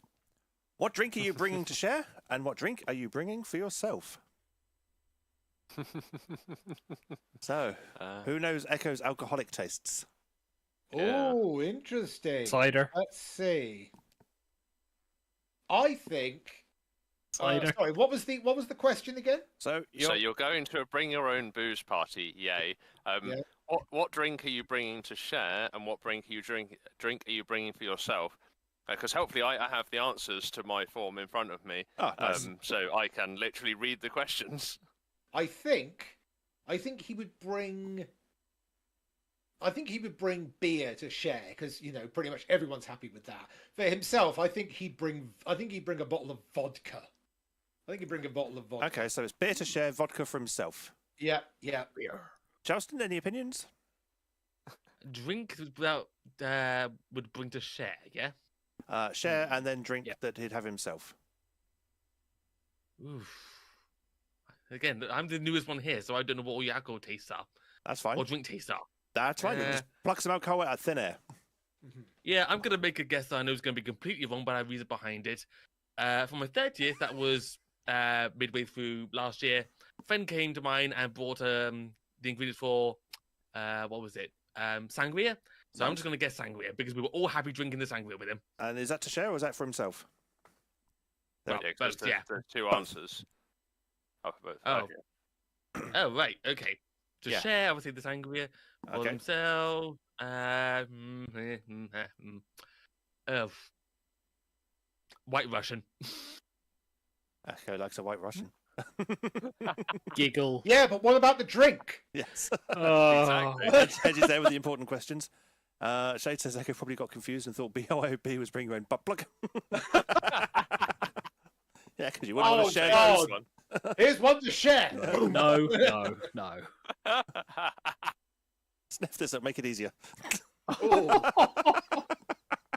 What drink are you bringing to share? And what drink are you bringing for yourself? So, who knows Echo's alcoholic tastes? Yeah. Oh, interesting. Cider. Let's see. I think. Cider. Sorry, what was the question again? So you're going to a bring your own booze party, yay. Yeah. What drink are you bringing to share, and what drink are you drink are you bringing for yourself? Because hopefully I have the answers to my form in front of me, nice. so I can literally read the questions. I think he would bring. I think he would bring beer to share because pretty much everyone's happy with that. For himself, I think he'd bring a bottle of vodka. Okay, so it's beer to share, vodka for himself. Yeah. Charleston, any opinions? Drink would bring to share, yeah. Share and then drink that he'd have himself. Oof. Again, I'm the newest one here, so I don't know what all your alcohol tastes are That's fine. or drink tastes are. That's fine. You can just pluck some alcohol out of thin air. Yeah, I'm gonna make a guess that I know is gonna be completely wrong, but I have reason behind it. For my 30th, that was midway through last year. A friend came to mine and brought the ingredients for what was it? Sangria. So I'm just gonna guess sangria because we were all happy drinking the sangria with him. And is that to share or is that for himself? Well, Yeah, 'cause both, there's two answers. Oh, for both. Oh. Okay. Oh right, okay. to Yeah. share. Obviously, the Sangria for Okay. themselves. White Russian. Echo likes a White Russian. Giggle. Yeah, but what about the drink? Yes. Oh. Hedge is there with the important questions. Shade says Echo probably got confused and thought BYOB was bringing your own butt plug. Yeah, because you wouldn't want to share God. those. One. Here's one to share. No, no, no. Sniff this up, make it easier. Ooh.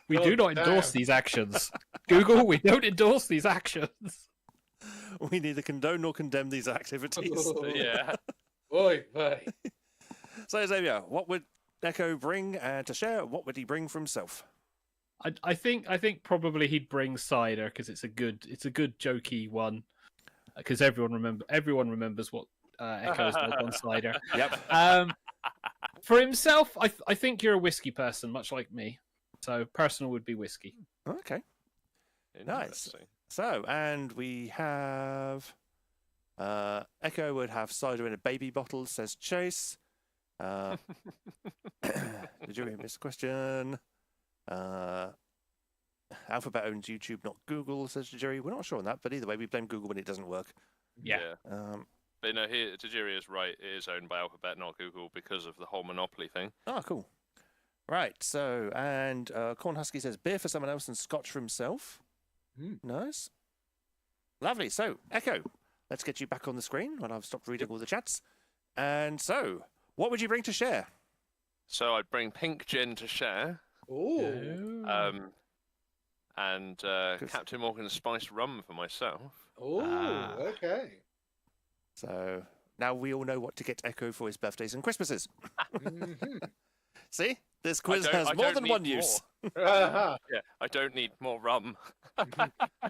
We God do not endorse damn. these actions. Google, we don't endorse these actions. We neither condone nor condemn these activities. Yeah. Oi, boy. So, Xavier, what would Echo bring to share? What would he bring for himself? I think probably he'd bring cider because it's a good jokey one. Because everyone remembers what Echo's dog on cider. Yep. For himself, I think you're a whiskey person, much like me. So personal would be whiskey. Okay. Nice. Interesting. So, and we have Echo would have cider in a baby bottle, says Chase. Did you miss a question? Alphabet owns YouTube, not Google, says Tajiri. We're not sure on that, but either way, we blame Google when it doesn't work. Yeah. But no, here Tajiri is right. It is owned by Alphabet, not Google, because of the whole monopoly thing. Oh, cool. Right, so, and Corn Husky says beer for someone else and scotch for himself. Nice. Lovely. So, Echo, let's get you back on the screen when I've stopped reading all the chats. And so, what would you bring to share? So I'd bring pink gin to share, Ooh. and Captain Morgan's spiced rum for myself. Ooh, okay. So, now we all know what to get Echo for his birthdays and Christmases. Mhm. See? This quiz I has more don't than need one more. use. Uh-huh. Yeah, I don't need more rum.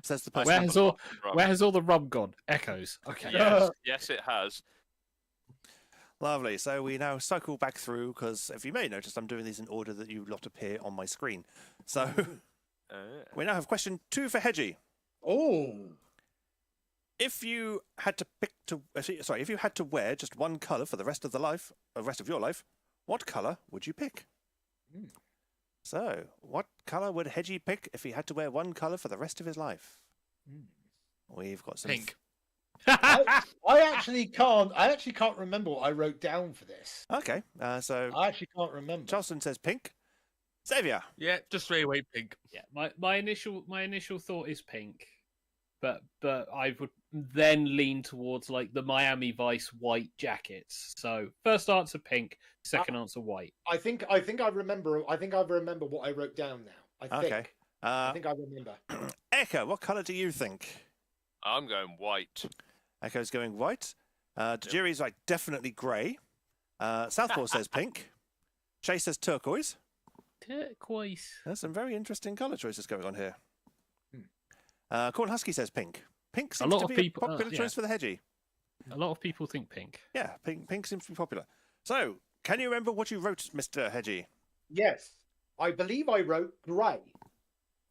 Says the person. Where has all the rum gone? Echoes. Okay. Yes, yes, it has. Lovely. So we now cycle back through because, if you may notice, I'm doing these in order that you lot appear on my screen. So we now have question 2 for Hedgie. Oh. If you had to wear just one color for the rest of your life, what color would you pick? So, what color would Hedgie pick if he had to wear one color for the rest of his life? We've got some Pink. I actually can't remember what I wrote down for this. Okay, so I actually can't remember. Charleston says pink. Xavier. Yeah, just straight away pink. Yeah, my initial thought is pink, but I would then lean towards like the Miami Vice white jackets. So first answer pink, second answer white. I think I remember what I wrote down now. I think. Okay. I think I remember. Echo, what color do you think? I'm going white. Echo's going white. Tajiri's like definitely grey. Southpaw says pink. Chase says turquoise. Turquoise. There's some very interesting colour choices going on here. Corn Husky says pink. Pink seems lot to of be people- a popular yeah. choice for the Hedgie. A lot of people think pink. Yeah, pink seems to be popular. So, can you remember what you wrote, Mr. Hedgie? Yes, I believe I wrote grey.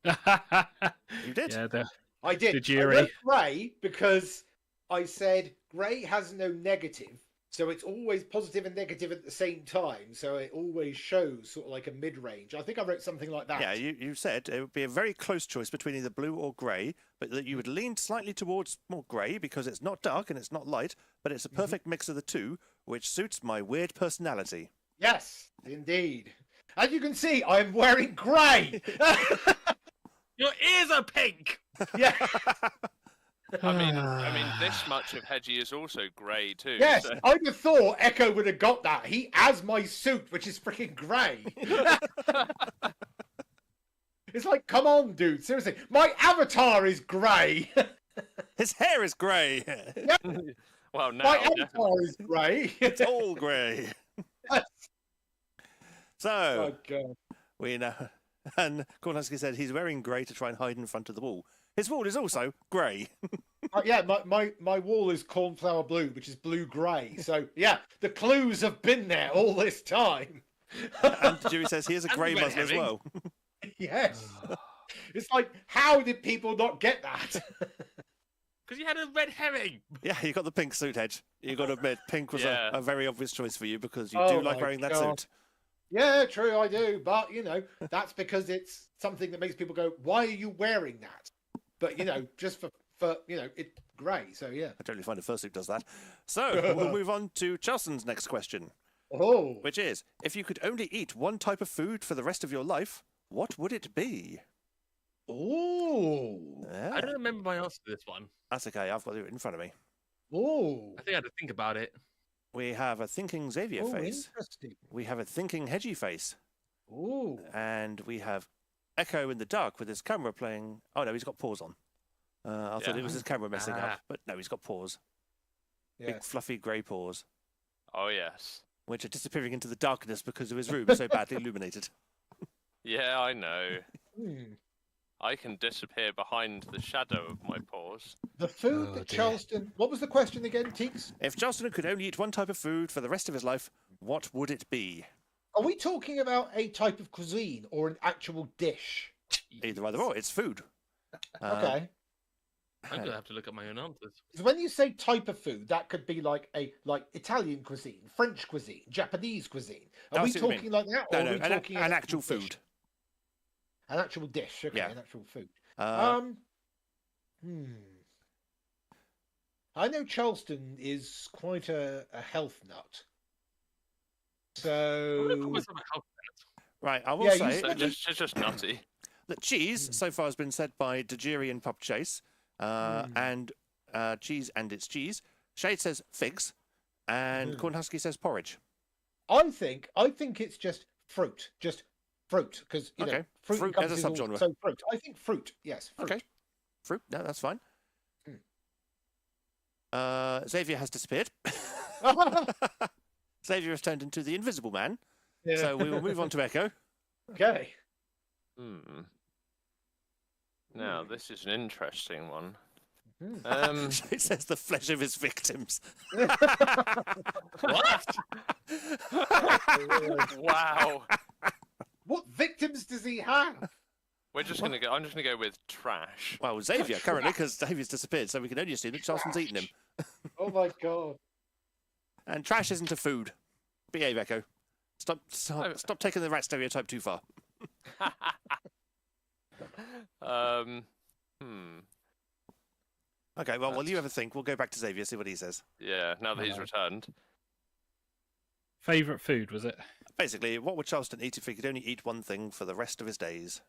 You did? Yeah, I did. Did you, I Ray? wrote grey because I said grey has no negative, so it's always positive and negative at the same time. So it always shows sort of like a mid-range. I think I wrote something like that. Yeah, you said it would be a very close choice between either blue or grey, but that you would lean slightly towards more grey because it's not dark and it's not light, but it's a perfect mix of the two, which suits my weird personality. Yes, indeed. As you can see, I'm wearing grey. Your ears are pink. Yeah. I mean, this much of Hedgie is also grey too. Yes, so- I would have thought Echo would have got that. He has my suit, which is freaking grey. It's like, come on, dude. Seriously, my avatar is grey. His hair is grey. Well, now My definitely. avatar is grey. It's all grey. So, Oh, God. we know. And Kornhusky said he's wearing grey to try and hide in front of the wall. His wall is also grey. Yeah, my wall is cornflower blue, which is blue-grey. So, yeah, the clues have been there all this time. And Jimmy says he has a And grey red muzzle as herring. well. Yes. It's like, how did people not get that? Because you had a red herring. Yeah, you got the pink suit, Hedge. You got to admit, pink was Yeah. a very obvious choice for you because you Oh do like my wearing that God. suit. Yeah, true, I do. But, that's because it's something that makes people go, why are you wearing that? But, just for it's grey. So, yeah. I totally find the fursuit does that. So, we'll move on to Charleston's next question, Oh. which is, if you could only eat one type of food for the rest of your life, what would it be? Oh. Yeah, I don't remember my answer to this one. that's okay. I've got it in front of me. Oh. I think I had to think about it. We have a thinking Xavier Oh, face. interesting. We have a thinking Hedgy face. Oh. And we have Echo in the dark with his camera playing. Oh, no, he's got paws on. I thought Yeah. it was his camera messing up, Ah. but no, he's got paws. Yeah. Big, fluffy grey paws, Oh yes. which are disappearing into the darkness because of his room so badly illuminated. Yeah, I know. Hmm. I can disappear behind the shadow of my paws. The food Oh, that dear. Charleston. What was the question again, Teeks? If Charleston could only eat one type of food for the rest of his life, what would it be? Are we talking about a type of cuisine or an actual dish? Either or, it's food. Okay. I'm gonna have to look at my own answers. Because when you say type of food, that could be like Italian cuisine, French cuisine, Japanese cuisine. Are I we see what you talking like that, or No, are we no, talking an actual dish? food. An actual dish. Okay, Yeah. an actual food. Uh, I know Charleston is quite a health nut. I'm gonna put So myself a health right, I will Yeah, you say So it's just nutty. that cheese so far has been said by Dejiri and Pub Chase, and cheese and it's cheese. Shade says figs, and Cornhusky says porridge. I think it's just fruit, because Okay. fruit, Fruit as a encompasses all- subgenre. So fruit. I think fruit. Yes. Fruit. Okay. Fruit, no, that's fine. Hmm. Xavier has disappeared. Xavier has turned into the Invisible Man. Yeah. So we will move on to Echo. Okay. Now this is an interesting one. Hmm. It says the flesh of his victims. What? Wow. What victims does he have? We're just gonna go. I'm just gonna go with trash. Well, Xavier currently, because Xavier's disappeared, so we can only assume that Charleston's eaten him. Oh my god. And trash isn't a food. Behave, Echo. Stop taking the rat stereotype too far. Okay, well, while you have a think, we'll go back to Xavier, see what he says. Yeah. Now that he's Alright. returned. Favourite food, was it? Basically, what would Charleston eat if he could only eat one thing for the rest of his days?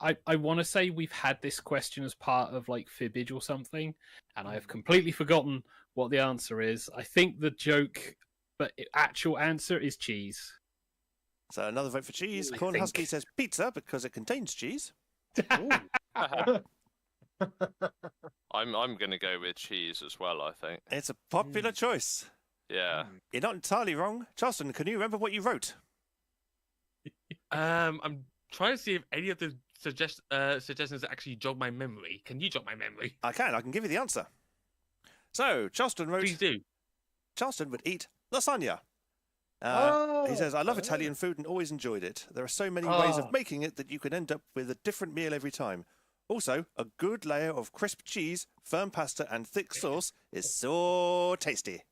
I want to say we've had this question as part of like Fibbage or something, and I have completely forgotten what the answer is. I think the joke, but actual answer is cheese. So another vote for cheese. I Cornhusky think. says pizza because it contains cheese. I'm gonna go with cheese as well. I think. It's a popular choice. Yeah. You're not entirely wrong. Charleston, can you remember what you wrote? I'm trying to see if any of the suggestions actually jog my memory. Can you jog my memory? I can give you the answer. So, Charleston wrote, Please do. Charleston would eat lasagna. He says, I love Italian food and always enjoyed it. There are so many ways of making it that you can end up with a different meal every time. Also, a good layer of crisp cheese, firm pasta, and thick sauce is so tasty.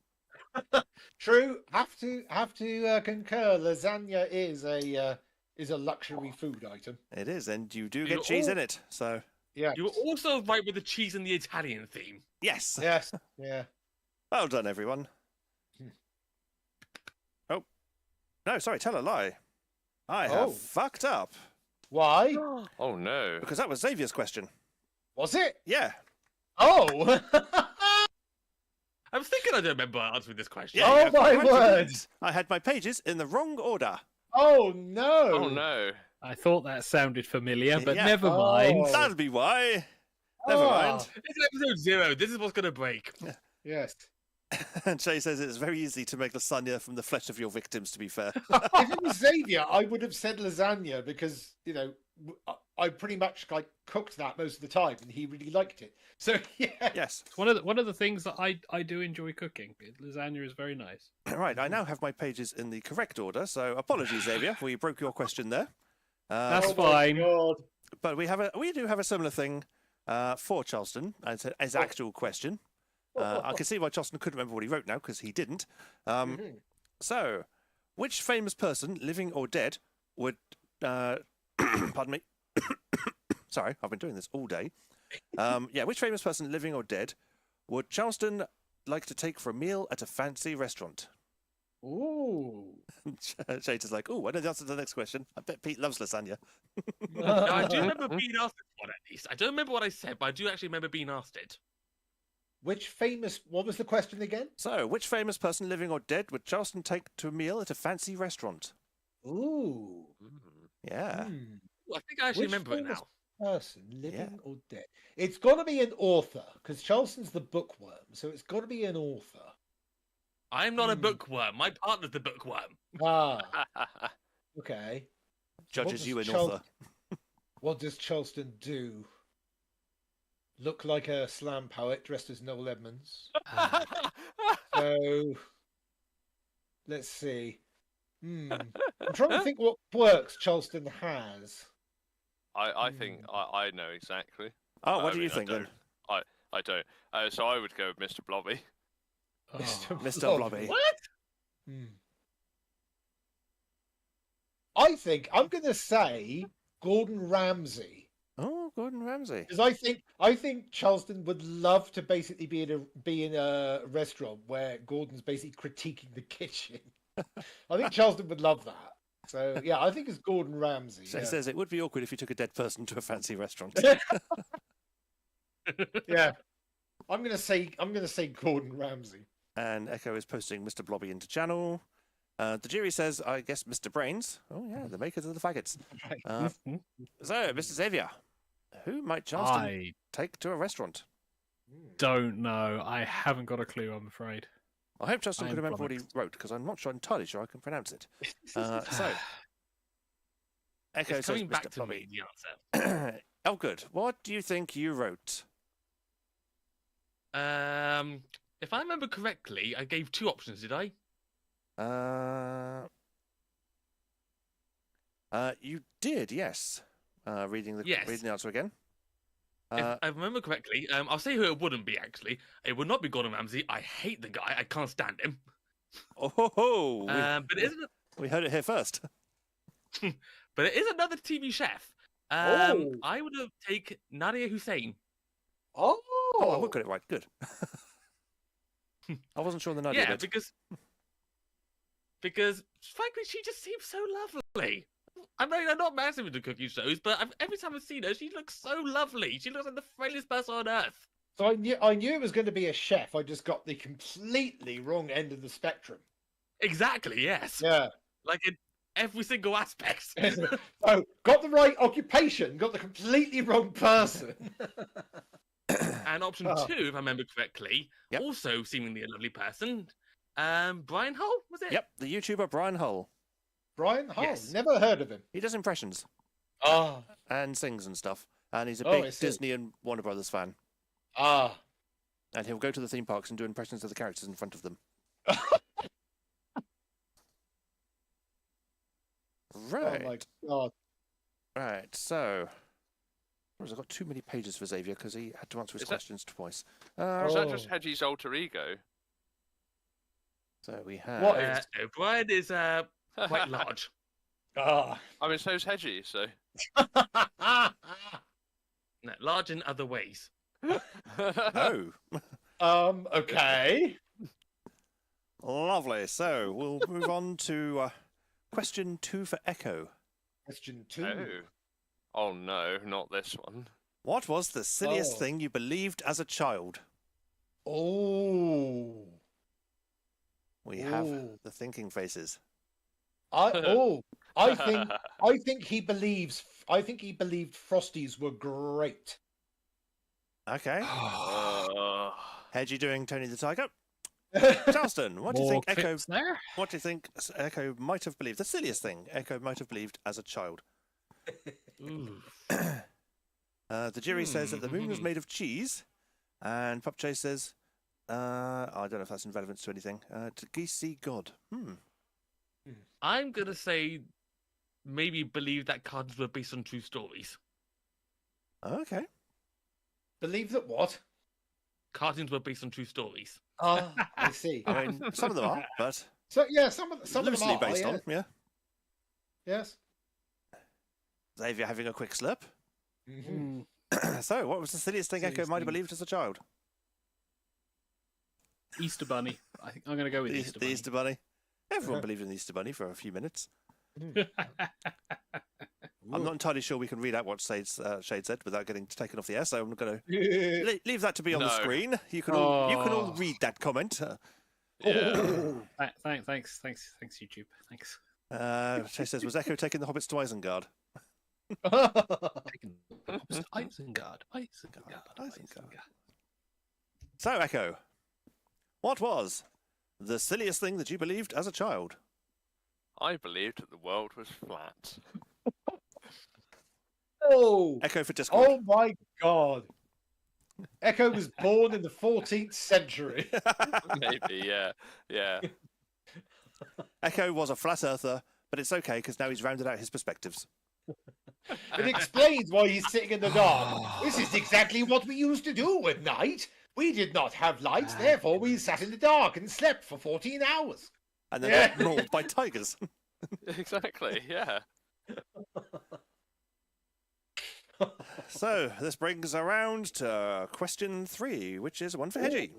True. Have to concur. Lasagna is a luxury food item. It is, and you do You're get cheese all- in it. So, Yeah. You were also right with the cheese and the Italian theme. yes. Yes. Yeah. Well done, everyone. Oh. No, sorry, tell a lie. I have Oh. fucked up. Why? Oh no. Because that was Xavier's question. Was it? Yeah. Oh. I was thinking I don't remember answering this question. Yeah, Oh, you have my the right word. to- I had my pages in the wrong order. Oh no. Oh no. I thought that sounded familiar, but Yeah. never mind. Oh. That'll be why. Never Oh. mind. It's episode 0. This is what's going to break. Yes. And Shay says it's very easy to make lasagna from the flesh of your victims, to be fair. If it was Xavier, I would have said lasagna because I pretty much like cooked that most of the time, and he really liked it. So yeah. Yes. It's one of the things that I do enjoy cooking. Lasagna is very nice. Right, I now have my pages in the correct order, so apologies, Xavier, we broke your question there. That's Oh my fine. God. But we do have a similar thing for Charleston, as his actual question. I can see why Charleston couldn't remember what he wrote now, because he didn't. So, which famous person, living or dead, would... pardon me. Sorry, I've been doing this all day. Which famous person, living or dead, would Charleston like to take for a meal at a fancy restaurant? Ooh. Shade is like, I know the answer to the next question. I bet Pete loves lasagna. No, I do remember being asked this one, at least. I don't remember what I said, but I do actually remember being asked it. Which famous... What was the question again? So, which famous person, living or dead, would Charleston take to a meal at a fancy restaurant? Ooh. Yeah. I think I actually remember it now. Person, living or dead? It's got to be an author, because Charleston's the bookworm, so it's got to be an author. I'm not a bookworm. My partner's the bookworm. Ah. Okay. Judges you an author. What does Charleston do? Look like a slam poet dressed as Noel Edmonds. So, let's see. I'm trying to think what quirks Charleston has. I think I know exactly. Oh, what do you think then? I don't. So I would go with Mr. Blobby. Mr. Blobby. What? I think I'm going to say Gordon Ramsay. Oh, Gordon Ramsay. Because I think Charleston would love to basically be in a restaurant where Gordon's basically critiquing the kitchen. I think Charleston would love that. So yeah, I think it's Gordon Ramsay. So he says it would be awkward if you took a dead person to a fancy restaurant. Yeah, I'm gonna say Gordon Ramsay. And Echo is posting Mr. Blobby into channel. The jury says, I guess, Mr. Brains. Oh yeah, the makers of the faggots. So, Mr. Xavier, who might Charleston take to a restaurant? Don't know. I haven't got a clue, I'm afraid. I hope Justin can remember what he wrote, because I'm not entirely sure I can pronounce it. So, Echo It's says coming back Mr. to Blobby. me, the answer. Oh, good. What do you think you wrote? If I remember correctly, I gave two options, did I? You did, yes. Reading the answer again. If I remember correctly, I'll say who it wouldn't be, actually. It would not be Gordon Ramsay. I hate the guy. I can't stand him. Oh, but isn't it... we heard it here first. But it is another TV chef. I would have taken Nadia Hussein. Oh, I would get it right. Good. I wasn't sure on the Nadia bit. because frankly, she just seems so lovely. I mean, I'm not massive into cooking shows, but every time I've seen her, she looks so lovely. She looks like the friendliest person on earth. so I knew it was going to be a chef. I just got the completely wrong end of the spectrum. Exactly, yes. Yeah. Like in every single aspect. So got the right occupation, got the completely wrong person. And option two, if I remember correctly, also seemingly a lovely person. Brian Hull, was it? Yep, the YouTuber Brian Hull. Brian Hull, Yes. never heard of him. He does impressions Ah, and sings and stuff. And he's a I big see. Disney and Warner Brothers fan. ah. And he'll go to the theme parks and do impressions of the characters in front of them. Right. Oh my god. Right, so... I've got too many pages for Xavier because he had to answer his questions twice. Is that just Hedgie's alter ego? So we have... What is? Brian is quite large. Ah. I mean, so's Hedgie, so... No, large in other ways. Oh, Okay. lovely. So we'll move on to question 2 for Echo. Question 2. Oh no, not this one. What was the silliest thing you believed as a child? Oh. We have the thinking faces. I think he believes. I think he believed Frosties were great. Okay. Hedgie doing Tony the Tiger. Charleston, what do you More think Echo? clips there? What do you think Echo might have believed? The silliest thing Echo might have believed as a child. The jury says that the moon was made of cheese, and Pup Chase says, I don't know if that's in relevance to anything. To geese see God. I'm gonna say maybe believe that cartoons were based on true stories. Okay. Believe that what? Cartoons were based on true stories. Ah, I see. I mean, some of them are, but So yeah, some of them loosely are based yeah. on. Yeah. Yes. Xavier having a quick slurp. Mm-hmm. So, what was the silliest thing Echo Silliest might have thing. believed as a child? Easter Bunny. I think I'm going to go with The Easter Bunny. Easter Bunny. Everyone believed in the Easter Bunny for a few minutes. I'm not entirely sure we can read out what Shade said without getting taken off the air, so I'm going to leave that to be on the No. screen. You can all Oh. read that comment. Yeah. Thanks, YouTube. Thanks. Shay says, was Echo taking the hobbits to Isengard? Isengard. So, Echo, what was the silliest thing that you believed as a child? I believed that the world was flat. Oh, Echo for Discord. oh my God! Echo was born in the 14th century. Maybe, yeah. Yeah. Echo was a flat earther, but it's okay because now he's rounded out his perspectives. It explains why he's sitting in the dark. This is exactly what we used to do at night. We did not have lights, therefore we sat in the dark and slept for 14 hours. And then Yeah. got mauled by tigers. Exactly, yeah. So, this brings around to question 3, which is one for Hedgie.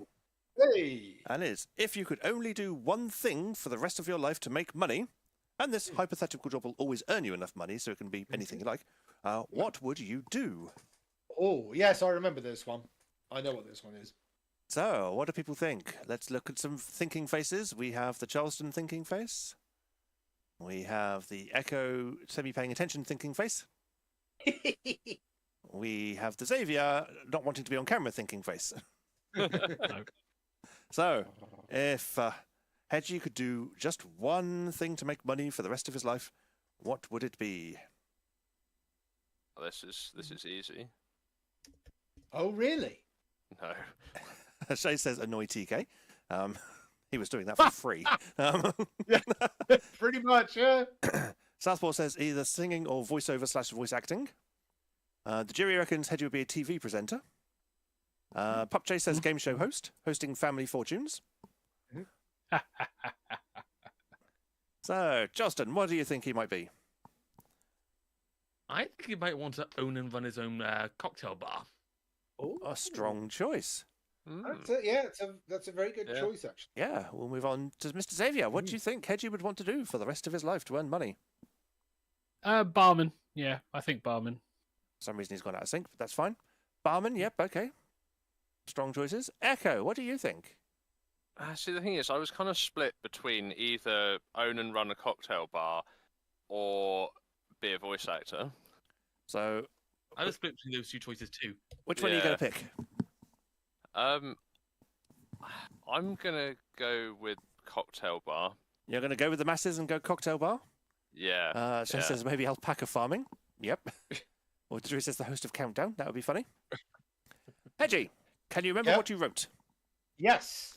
Hey! And is, if you could only do one thing for the rest of your life to make money, and this hypothetical job will always earn you enough money, so it can be anything you like, what would you do? Oh, yes, I remember this one. I know what this one is. So, what do people think? Let's look at some thinking faces. We have the Charleston thinking face. We have the Echo semi-paying attention thinking face. We have the Xavier not wanting to be on camera thinking face. So, if Hedgie could do just one thing to make money for the rest of his life, what would it be? Oh, this is easy. Oh, really? No. Shay says annoy TK. He was doing that for free. Pretty much, yeah. Southpaw says either singing or voiceover/voice acting. The jury reckons Hedgie would be a TV presenter. Pupjay says game show host, hosting Family Fortunes. So, Justin, what do you think he might be? I think he might want to own and run his own cocktail bar. A strong choice. That's a very good Yeah. choice, actually. Yeah, we'll move on to Mr. Xavier. What do you think Hedgie would want to do for the rest of his life to earn money? Barman. Yeah, I think barman. For some reason he's gone out of sync, but that's fine. Barman, yep, okay. Strong choices. Echo, what do you think? See, the thing is, I was kind of split between either own and run a cocktail bar or be a voice actor. So, I was split between those two choices too. which one are you going to Yeah. pick? I'm gonna go with cocktail bar. You're going to go with the masses and go cocktail bar? Yeah. Shay yeah. says maybe alpaca farming. Yep. Or Drew says the host of Countdown. That would be funny. Hedgie, can you remember Yep. what you wrote? Yes.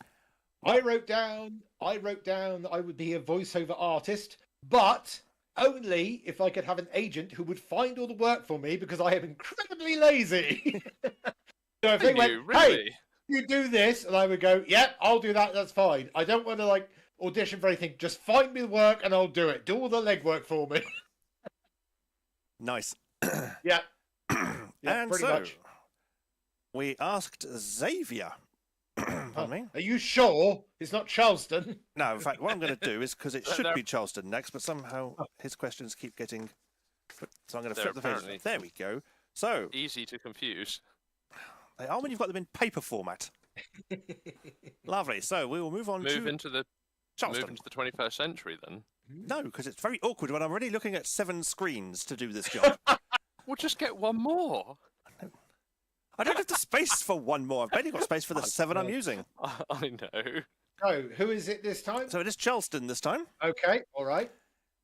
I wrote down that I would be a voiceover artist, but only if I could have an agent who would find all the work for me because I am incredibly lazy. So if they went, really? hey, you do this, and I would go, yep, I'll do that, that's fine. I don't want to audition for anything. Just find me the work and I'll do it. Do all the legwork for me. Nice. Yeah. And pretty so, much. we asked Xavier. Pardon me? Are you sure it's not Charleston? No, in fact, what I'm going to do is, because it should They're- be Charleston next, but somehow his questions keep getting... So I'm going to They're flip the pages. apparently- There we go. So, Easy to confuse. they are when you've got them in paper format. Lovely. So, we will move on Move to into the Charleston. 21st century then. No, because it's very awkward when I'm already looking at 7 screens to do this job. We'll just get one more. I don't have the space for one more. I've barely got space for the 7 I'm using. I know. Oh, who is it this time? So it is Charleston this time. Okay, all right.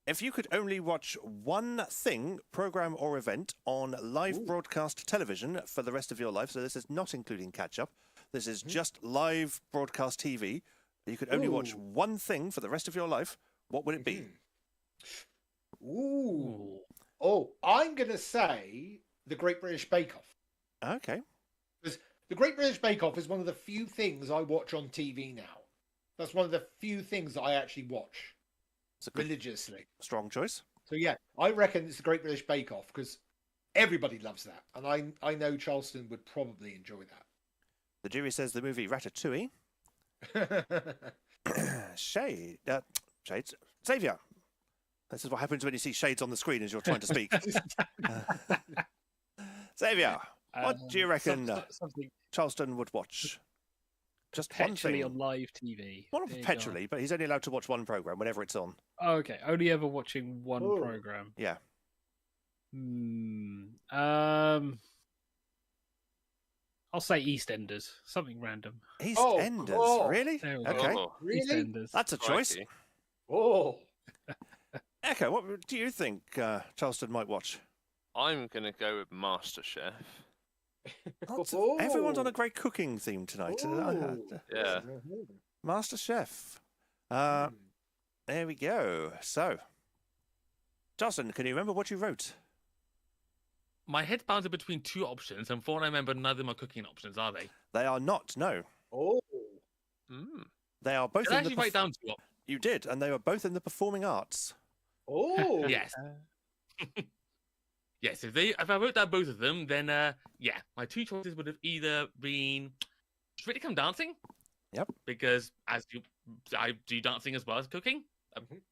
If you could only watch one thing, program or event on live broadcast television for the rest of your life, so this is not including catch-up, this is just live broadcast TV, you could only watch one thing for the rest of your life, what would it be? Ooh. Oh, I'm going to say the Great British Bake Off. Okay. Because The Great British Bake Off is one of the few things I watch on TV now. That's one of the few things that I actually watch It's a good, religiously. strong choice. So yeah, I reckon it's the Great British Bake Off because everybody loves that, and I know Charleston would probably enjoy The jury says the movie Ratatouille. that. Shades. Xavier. This is what happens when you see shades on the screen as you're trying to speak. Xavier, what do you reckon Something Charleston would watch? Just one perpetually thing. on live TV. Not Dear perpetually, but he's only allowed to watch one program whenever it's on. God. Oh, okay, only ever watching one Oh. program. Yeah. I'll say EastEnders. Something random. EastEnders, Oh, really? There we go. Okay, Oh, Really? EastEnders. that's a choice. crikey. Oh, Echo, what do you think Charleston might watch? I'm going to go with MasterChef. Everyone's on a great cooking theme tonight. Yeah. Master Chef. Hmm. There we go. So, Charleston, can you remember what you wrote? My head's bounded between two options, and for what I remember, neither of them are cooking options, are they? They are not. No, Oh. Mm. they are both. Did I in the actually write down two options? You did, and they were both in the performing arts. Oh. Yes. Yes, if I wrote down both of them, then yeah, my two choices would have either been Strictly Come Dancing. Yep. Because I do dancing as well as cooking.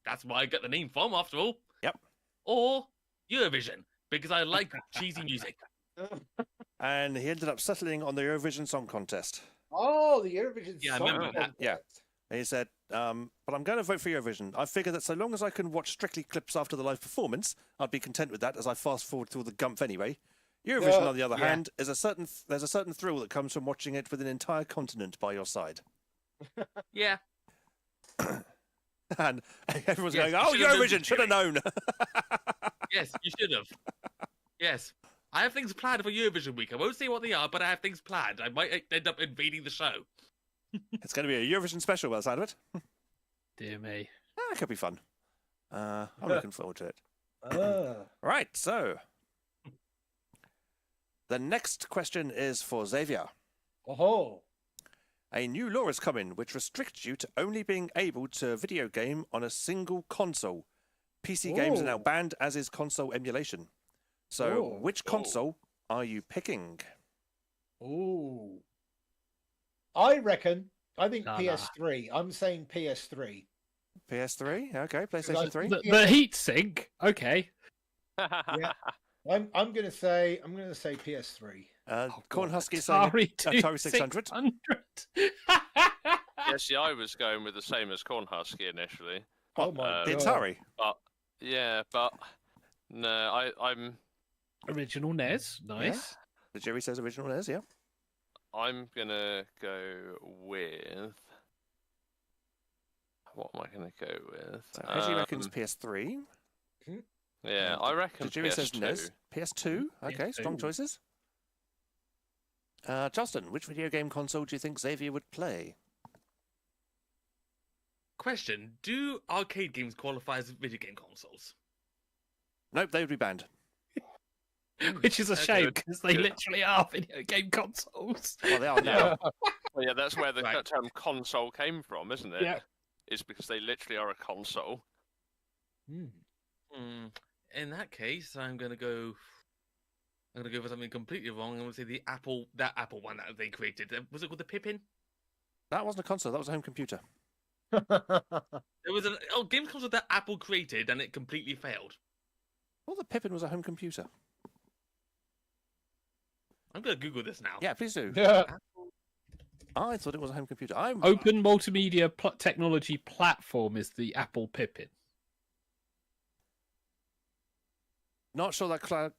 That's where I got the name from, after all. Yep. Or Eurovision, because I like cheesy music. And he ended up settling on the Eurovision Song Contest. Oh, the Eurovision Yeah, I Song remember that. Contest. Yeah. He said, but I'm going to vote for Eurovision. I figure that so long as I can watch Strictly clips after the live performance, I'd be content with that as I fast forward through the Gumph anyway. Eurovision, on the other hand, is there's a certain thrill that comes from watching it with an entire continent by your side. Yeah. And everyone's Yes, going, you oh, should have known Eurovision, should have known. Yes, you should have. Yes. I have things planned for Eurovision week. I won't say what they are, but I have things planned. I might end up invading the show. It's going to be a Eurovision special by the side of it. Dear me. That could be fun. I'm looking forward to it. Right, so the next question is for Xavier. Oh. A new law has come in which restricts you to only being able to video game on a single console. PC games are now banned, as is console emulation. So, which console are you picking? Oh. I think Nah. PS3. I'm saying PS3. PS3? Okay, PlayStation 3. The heat sink. Okay. Yeah. I'm gonna say PS3. Cornhusky saying Atari 600. Yeah, see, I was going with the same as Cornhusky initially. Oh my The god. Atari. But no, I'm Original NES. Nice. The jury says original NES, yeah. I'm gonna go with. What am I gonna go with? So Reggie reckons PS3. Yeah, I reckon The jury says PS2. NES. PS2. Okay, strong PS2. choices. Justin, which video game console do you think Xavier would play? Question: do arcade games qualify as video game consoles? Nope, they would be banned. Which is a Okay, shame good. because they Good. literally are video game consoles. Well, they are now. Well, yeah, that's where the Right. term console came from, isn't it? Yeah. It's because they literally are a console. In that case, I'm gonna go for something completely wrong. I'm gonna say that Apple one that they created. Was it called the Pippin? That wasn't a console, that was a home computer. There was a game console that Apple created and it completely failed. Well, the Pippin was a home computer. I'm gonna Google this now. Yeah, please do. Yeah. I thought it was a home computer. I'm Open multimedia technology platform is the Apple Pippin. not sure that cloud.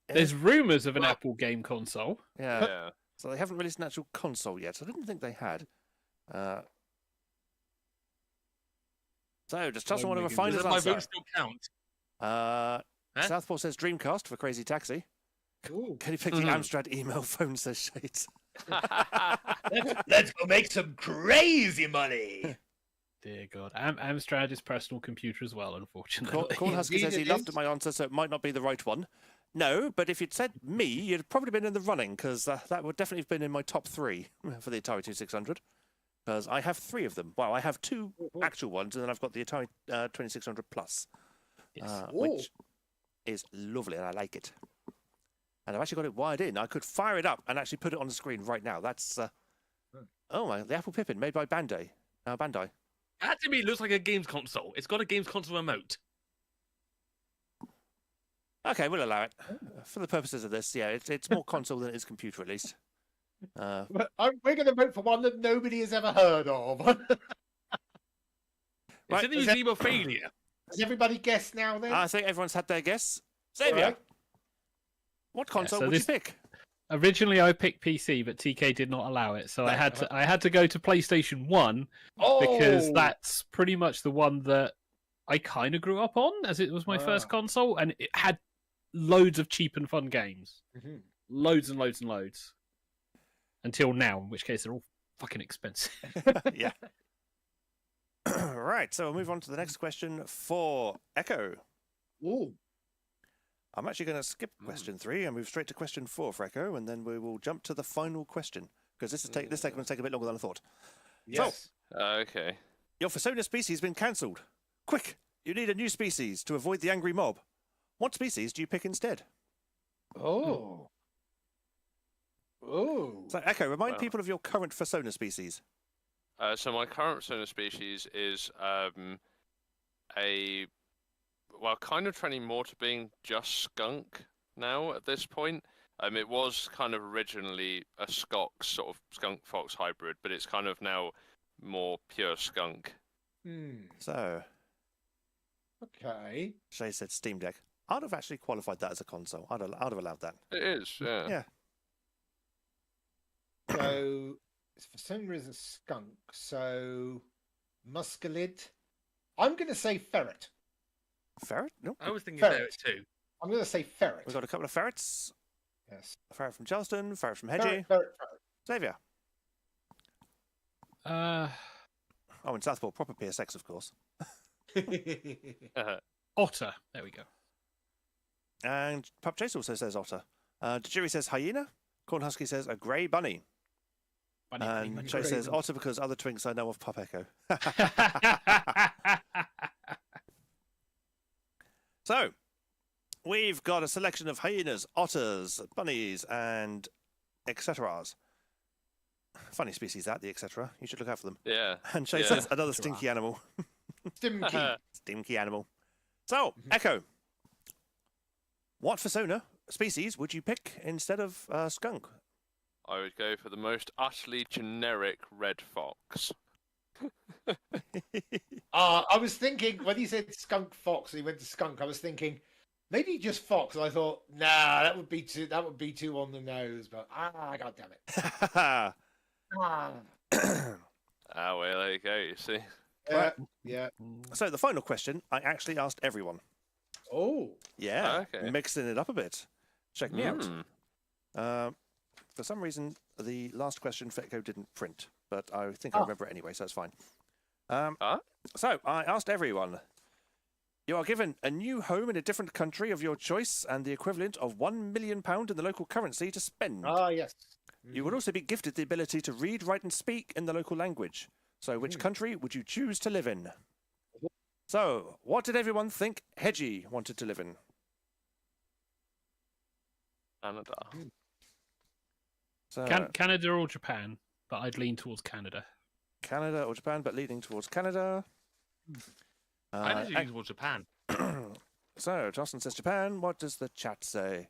There's rumours of an Apple game console. Yeah. Yeah. So they haven't released an actual console yet. I didn't think they had. So, does Justin want to refine Does his my answer? vote still count? Huh? Huh? Southpaw says Dreamcast for Crazy Taxi. Ooh. Can you pick the Amstrad email phone, says Shades? Let's go make some crazy money. Dear God. Amstrad is personal computer as well, unfortunately. Cornhusky Indeed says he it loved is. my answer, so it might not be the right one. No, but if you'd said me, you'd have probably been in the running, because that would definitely have been in my top 3 for the Atari 2600. Because I have 3 of them. Well, I have 2 actual ones, and then I've got the Atari 2600 Plus, which is lovely, and I like it. And I've actually got it wired in. I could fire it up and actually put it on the screen right now. That's the Apple Pippin made by Bandai. That to me looks like a games console. It's got a games console remote. Okay, we'll allow it for the purposes of this. Yeah, it's more console than it is computer, at least. But we're going to vote for one that nobody has ever heard of. It's in the museum of failure. Has everybody guessed now then? I think everyone's had their guess. Xavier, Right. what console so would you pick? Originally, I picked PC, but TK did not allow it, so I had to go to PlayStation 1 because that's pretty much the one that I kind of grew up on, as it was my first console, and it had loads of cheap and fun games, loads and loads and loads, until now, in which case they're all fucking expensive. Yeah. Right, so we'll move on to the next question for Echo. Ooh. I'm actually going to skip question 3 and move straight to question 4 for Echo, and then we will jump to the final question, because this segment's take a bit longer than I thought. Yes. Okay. Your Persona species has been cancelled. Quick, you need a new species to avoid the angry mob. What species do you pick instead? Oh. Oh. So, Echo, remind people of your current Persona species. So my current Persona species is kind of trending more to being just skunk now at this point. It was kind of originally a sort of skunk fox hybrid, but it's kind of now more pure skunk. So, Okay. Shay said Steam Deck. I'd have actually qualified that as a console. I'd have allowed that. It is, yeah. Yeah. So, for some reason, skunk. So, musculid. I'm going to say ferret. Ferret? No. I was thinking Ferret. ferret too. I'm going to say ferret. We've got a couple of ferrets. Yes. A ferret from Charleston, a ferret from Hedgie. Ferret, ferret, Xavier. Uh, Oh, in Southport, proper PSX, of course. ferret. Otter. There we go. And Pup Chase also says otter. Dejiri says hyena. Cornhusky says a grey bunny. And Chase says otter because other twinks I know of Pup Echo. So, we've got a selection of hyenas, otters, bunnies, and etc. Funny species, that, the etc. You should look out for them. Yeah. And Chase says another stinky animal. Stimky. Stinky animal. So, Echo, what Persona species would you pick instead of skunk? I would go for the most utterly generic red fox. I was thinking when he said skunk fox and he went to skunk, I was thinking maybe just fox. And I thought, nah, that would be too on the nose. But god damn it. Well, there you go. You see. Yeah. So the final question, I actually asked everyone. Oh. Yeah, Okay. mixing it up a bit. Check me out. For some reason, the last question for Echo didn't print, but I think I remember it anyway, so it's fine. So I asked everyone. You are given a new home in a different country of your choice and the equivalent of £1 million in the local currency to spend. Yes. You would also be gifted the ability to read, write, and speak in the local language. So, which country would you choose to live in? So, what did everyone think Hedgie wanted to live in? Canada. So, Canada or Japan, but I'd lean towards Canada. Canada or Japan, but leaning towards Canada. I'd actually lean towards Japan. So, Jocelyn says Japan. What does the chat say?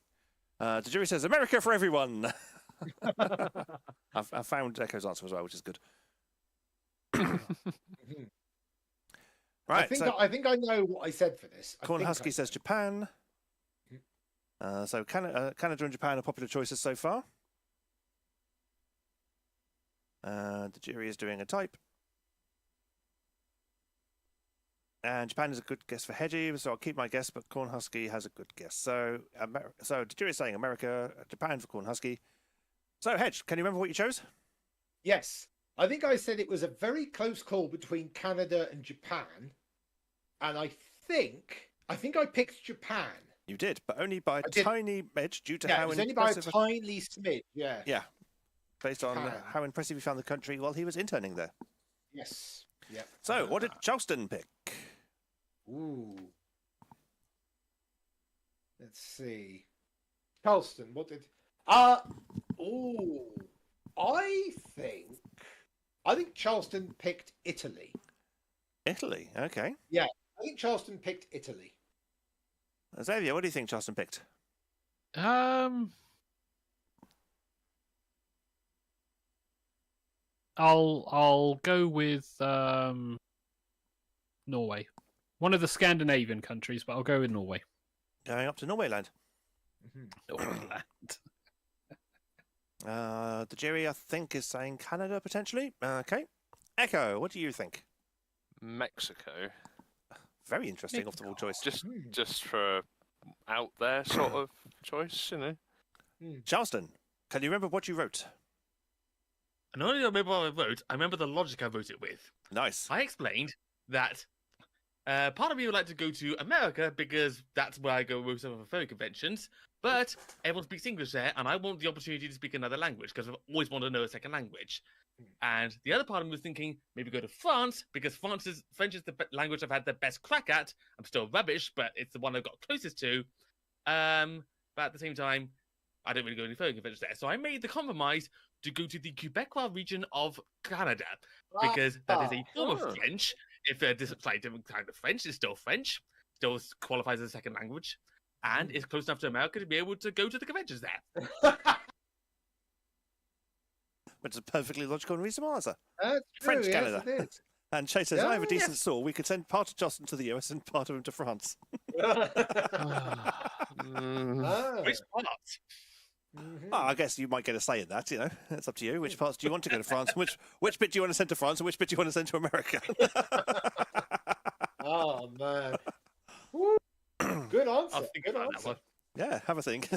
Tajiri says America for everyone. I found Echo's answer as well, which is good. Right. I think I know what I said for this. Cornhusky says Japan. So Canada and Japan are popular choices so far. The jury is doing a type. And Japan is a good guess for Hedgie, so I'll keep my guess, but Cornhusky has a good guess. So the jury is saying America, Japan for Cornhusky. So, Hedge, can you remember what you chose? Yes. I think I said it was a very close call between Canada and Japan. And I think I picked Japan. You did, but only by a tiny edge due to Yeah, how it was only by a impressive. tiny smidge. Yeah. Yeah, based on Ah. how impressive he found the country while he was interning there. Yes. Yep. So, what did Charleston pick? Ooh. Let's see. Charleston, what did... Ooh. I think Charleston picked Italy. Italy. Okay. I think Charleston picked Italy. Xavier, what do you think Charleston picked? I'll go with Norway. One of the Scandinavian countries, but I'll go with Norway. Going up to Norway land. Norwayland. The jury, I think, is saying Canada potentially. Okay. Echo, what do you think? Mexico. Very interesting off-the-wall choice. Just for out there sort of choice, you know. Charleston, can you remember what you wrote? And not only do I remember what I wrote, I remember the logic I wrote it with. Nice. I explained that part of me would like to go to America because that's where I go most of the furry conventions, but everyone speaks English there, and I want the opportunity to speak another language because I've always wanted to know a second language. And the other part of me was thinking maybe go to France because French is the language I've had the best crack at. I'm still rubbish, but it's the one I got closest to. But at the same time, I don't really go to any furry conventions there. So I made the compromise to go to the Quebecois region of Canada because that is a form of French. If this is a different kind of French, it's still French, still qualifies as a second language, and it's close enough to America to be able to go to the conventions there. Which is a perfectly logical and reasonable answer. That's French true, Canada. Yes, it is. And Chase says, I have a Yeah, decent saw. We could send part of Justin to the US and part of him to France. Which part? Well, I guess you might get a say in that, you know. It's up to you. Which parts do you want to go to France? Which bit do you want to send to France and which bit do you want to send to America? Oh, man. Woo. Good answer. I'll think Good about that answer. one. Yeah, have a think.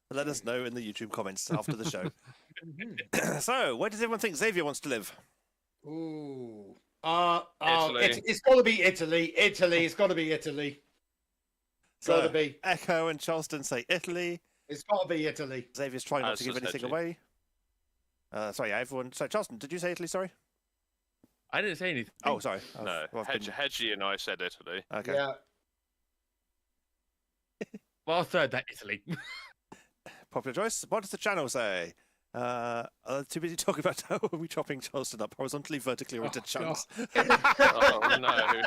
Let us know in the YouTube comments after the show. So, where does everyone think Xavier wants to live? Ooh. Italy. It's got to be Italy. Italy. It's got to be Italy. It's got to be. Echo and Charleston say Italy. It's got to be Italy. Xavier's trying not As to give does anything Hedgie. away. Sorry, everyone. So, Charleston, did you say Italy? Sorry. I didn't say anything. Oh, sorry. No, I've been- Hedgie and I said Italy. Okay. Yeah. Well, I'll third that Italy. Popular choice. What does the channel say? Too busy talking about how are we chopping Charleston up horizontally, vertically, or into chunks. Oh no.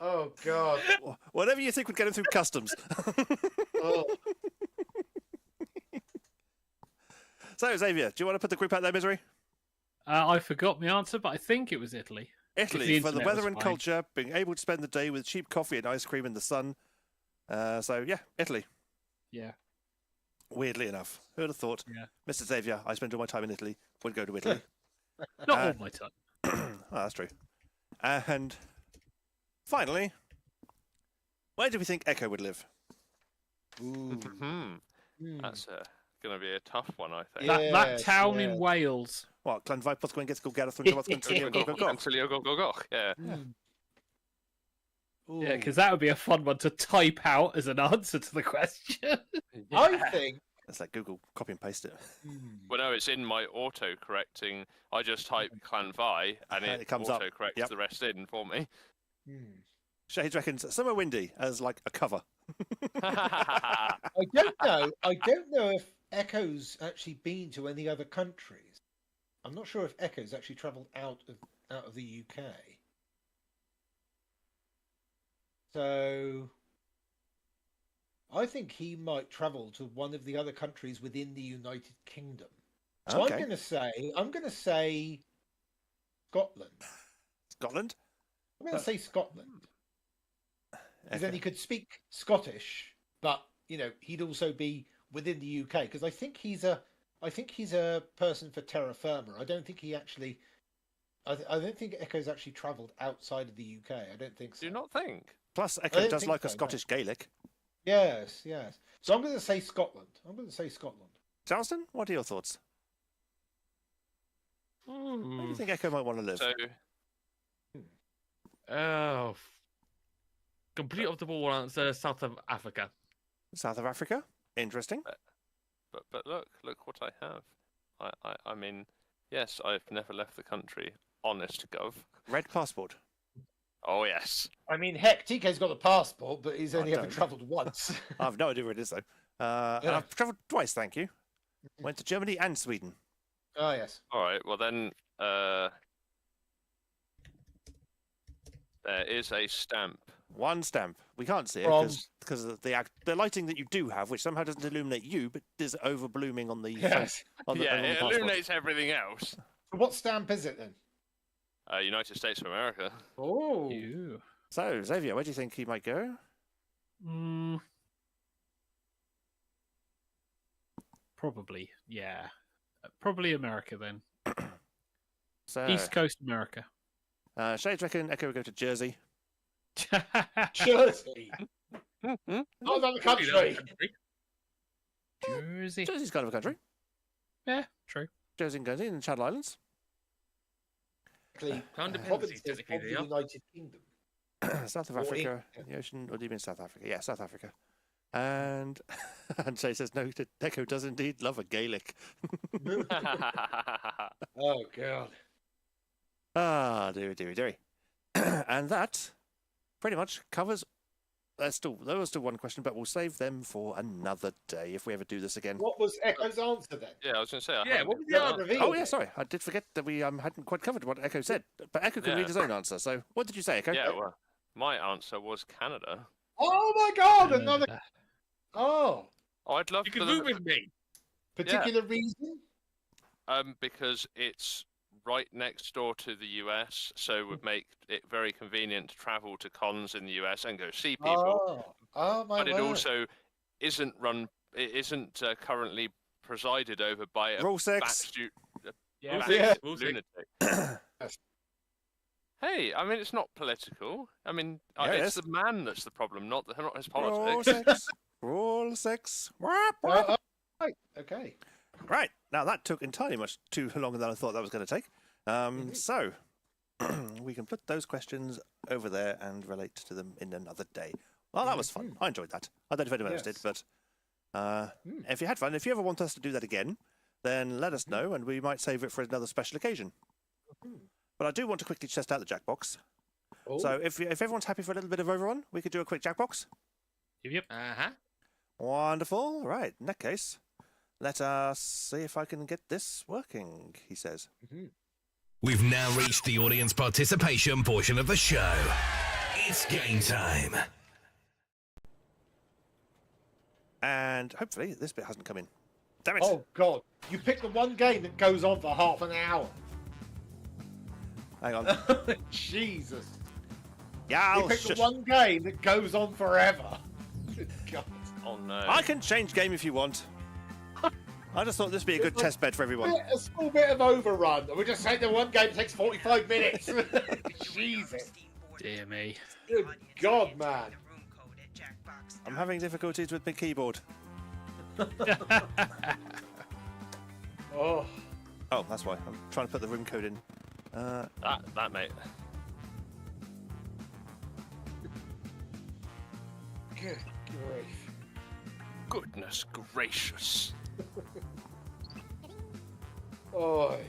Oh, God. Whatever you think would get him through customs. Oh. So, Xavier, do you want to put the group out there, misery? I forgot my answer, but I think it was Italy. Italy, the for the internet weather was and fine. culture, being able to spend the day with cheap coffee and ice cream in the sun. So, yeah, Italy. Yeah. Weirdly enough. Who would have thought? Yeah. Mr. Xavier, I spend all my time in Italy, would go to Italy. Not all my time. Oh, that's true. And finally, where do we think Echo would live? Ooh. That's going to be a tough one, I think. Yeah. That Yes, town yes. in Wales. What, Clanfai Pothgwen gets called Gareth and Yeah. Ooh. Yeah, because that would be a fun one to type out as an answer to the question. I think. That's like Google, copy and paste it. Well, no, it's in my auto-correcting. I just type Clanvi, and And it it comes up. auto-corrects Yep. the rest in for me. Shades reckons somewhere windy as like a cover. I don't know if Echo's actually been to any other countries. I'm not sure if Echo's actually travelled out of the UK. So I think he might travel to one of the other countries within the United Kingdom. So Okay. I'm going to say Scotland. Scotland? I'm going to say Scotland. Because then Echo. he could speak Scottish, but he'd also be within the UK. Because I think he's a person for terra firma. I don't think he actually. I don't think Echo's actually travelled outside of the UK. I don't think so. Do you not think? Plus, I Echo don't does think like a so, no. Scottish Gaelic. Yes. So I'm going to say Scotland. Charleston, what are your thoughts? Where do you think Echo might want to live? So, Oh. Complete off the ball answer, South of Africa. South of Africa. Interesting. But look what I have. I mean, yes, I've never left the country. Honest to Gov. Red passport. Oh yes. I mean, heck, TK's got a passport, but he's I only ever don't. travelled once. I have no idea where it is, though. And I've travelled twice, thank you. Went to Germany and Sweden. Oh, yes. All right. Well then, there is a stamp. One stamp. We can't see it From- because of the lighting that you do have, which somehow doesn't illuminate you, but is over blooming on the Yes. on the, Yeah, on the it passport. illuminates everything else. So what stamp is it then? United States of America. Oh. Ew. So, Xavier, where do you think he might go? Probably, yeah. Probably America then. So, East Coast America. Shades reckon Echo will go to Jersey. Jersey. Not another country. Jersey. Jersey's kind of a country. Yeah, true. Jersey and Guernsey and the Channel Islands. Technically, Crown dependency, provinces technically, of they the are. United Kingdom. South of Or Africa, England. the ocean, or do you mean South Africa? Yeah, South Africa. And Shay says, no, Echo does indeed love a Gaelic. Oh, God. Ah, dearie. And that pretty much covers. There was still one question, but we'll save them for another day if we ever do this again. What was Echo's answer then? Yeah, I was going to say. I Yeah, haven't- what was the Never answer? revealed Oh yeah, it. sorry, I did forget that we hadn't quite covered what Echo said. But Echo can Yeah. read his own answer. So what did you say, Echo? Yeah, well, my answer was Canada. Oh, my God. Another. Oh. Oh, I'd love You to can move with me. Particular reason? because it's right next door to the US, so it would make it very convenient to travel to cons in the US and go see people. Oh, my But it word. also isn't currently presided over by a Rule 6. batshit Yeah, Yeah. we'll see. lunatic. Hey, I mean, it's not political. I mean, Yeah, it it's is. the man that's the problem, not his Rule politics. 6. Rule 6. Wah, wah. Oh, right. Okay. Right, now that took entirely much too longer than I thought that was going to take. So, we can put those questions over there and relate to them in another day. Well, that was fun. I enjoyed that. I don't know if anyone else did, Yes. but if you had fun, if you ever want us to do that again, then let us know and we might save it for another special occasion. But I do want to quickly test out the Jackbox. Oh. So if everyone's happy for a little bit of overrun, we could do a quick Jackbox. Yep. Uh-huh. Wonderful. Right, in that case, let us see if I can get this working, he says. We've now reached the audience participation portion of the show. It's game time. And hopefully this bit hasn't come in. Damn it. Oh, God. You picked the one game that goes on for half an hour. Hang on. Jesus. Yeah, You I'll picked shush. the one game that goes on forever. Good God. Oh no! I can change game if you want. I just thought this would be a good It's like- test bed for everyone. A small bit of overrun. We just say the one game takes 45 minutes. Jesus. Dear me. Good God, man. I'm having difficulties with my keyboard. Oh. Oh, that's why. I'm trying to put the room code in. that mate. Good grief. Goodness gracious! Oi.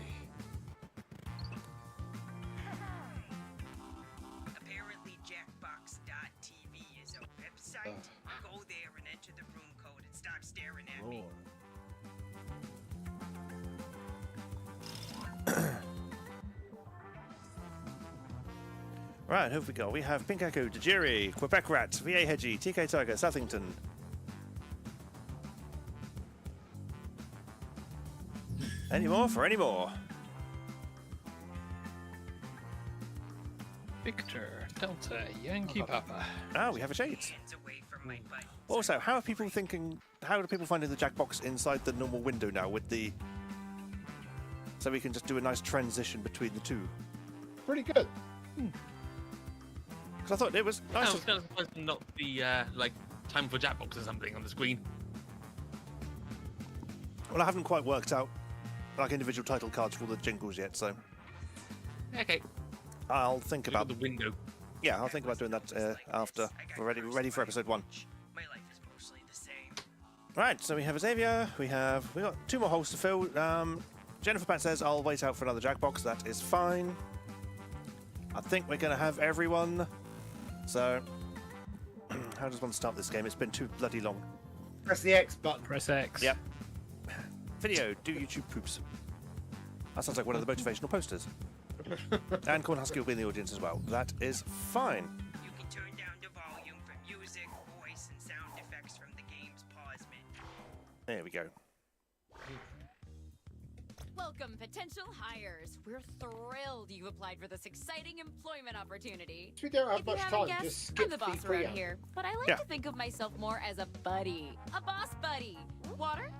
Apparently, Jackbox.tv is a website. Go there and enter the room code and stop staring at me. Right, who have we got? We have Pink Echo, Dejiri, Quebec Rat, VA Hedgie, TK Tiger, Southington. Any more for any more? Victor, Delta, Yankee Papa. Ah, we have a Shades. Hands away from my butt. Also, how are people thinking? How are people finding the Jackbox inside the normal window now with the? So we can just do a nice transition between the two. Pretty good. Because I thought it was I nice. was kind of surprised to not be like time for Jackbox or something on the screen. Well, I haven't quite worked out like individual title cards for all the jingles yet, so Okay. I'll think Look at about. the window. Yeah, I'll think about doing that after we're ready for episode 1. My life is mostly the same. Right, so we have Xavier. We got 2 more holes to fill. Jennifer Pat says, I'll wait out for another Jackbox. That is fine. I think we're going to have everyone. So, how does one start this game? It's been too bloody long. Press the X button. Press X. Yep. Video, do YouTube poops. That sounds like one of the motivational posters. And Cornhusker will be in the audience as well. That is fine. You can turn down the volume for music, voice, and sound effects from the game's pause menu. There we go. Welcome, potential hires. We're thrilled you've applied for this exciting employment opportunity. We don't have If you much haven't time. guessed, Just skip I'm the the boss pre around here, but I like Yeah. to think of myself more as a buddy. A boss buddy. Water?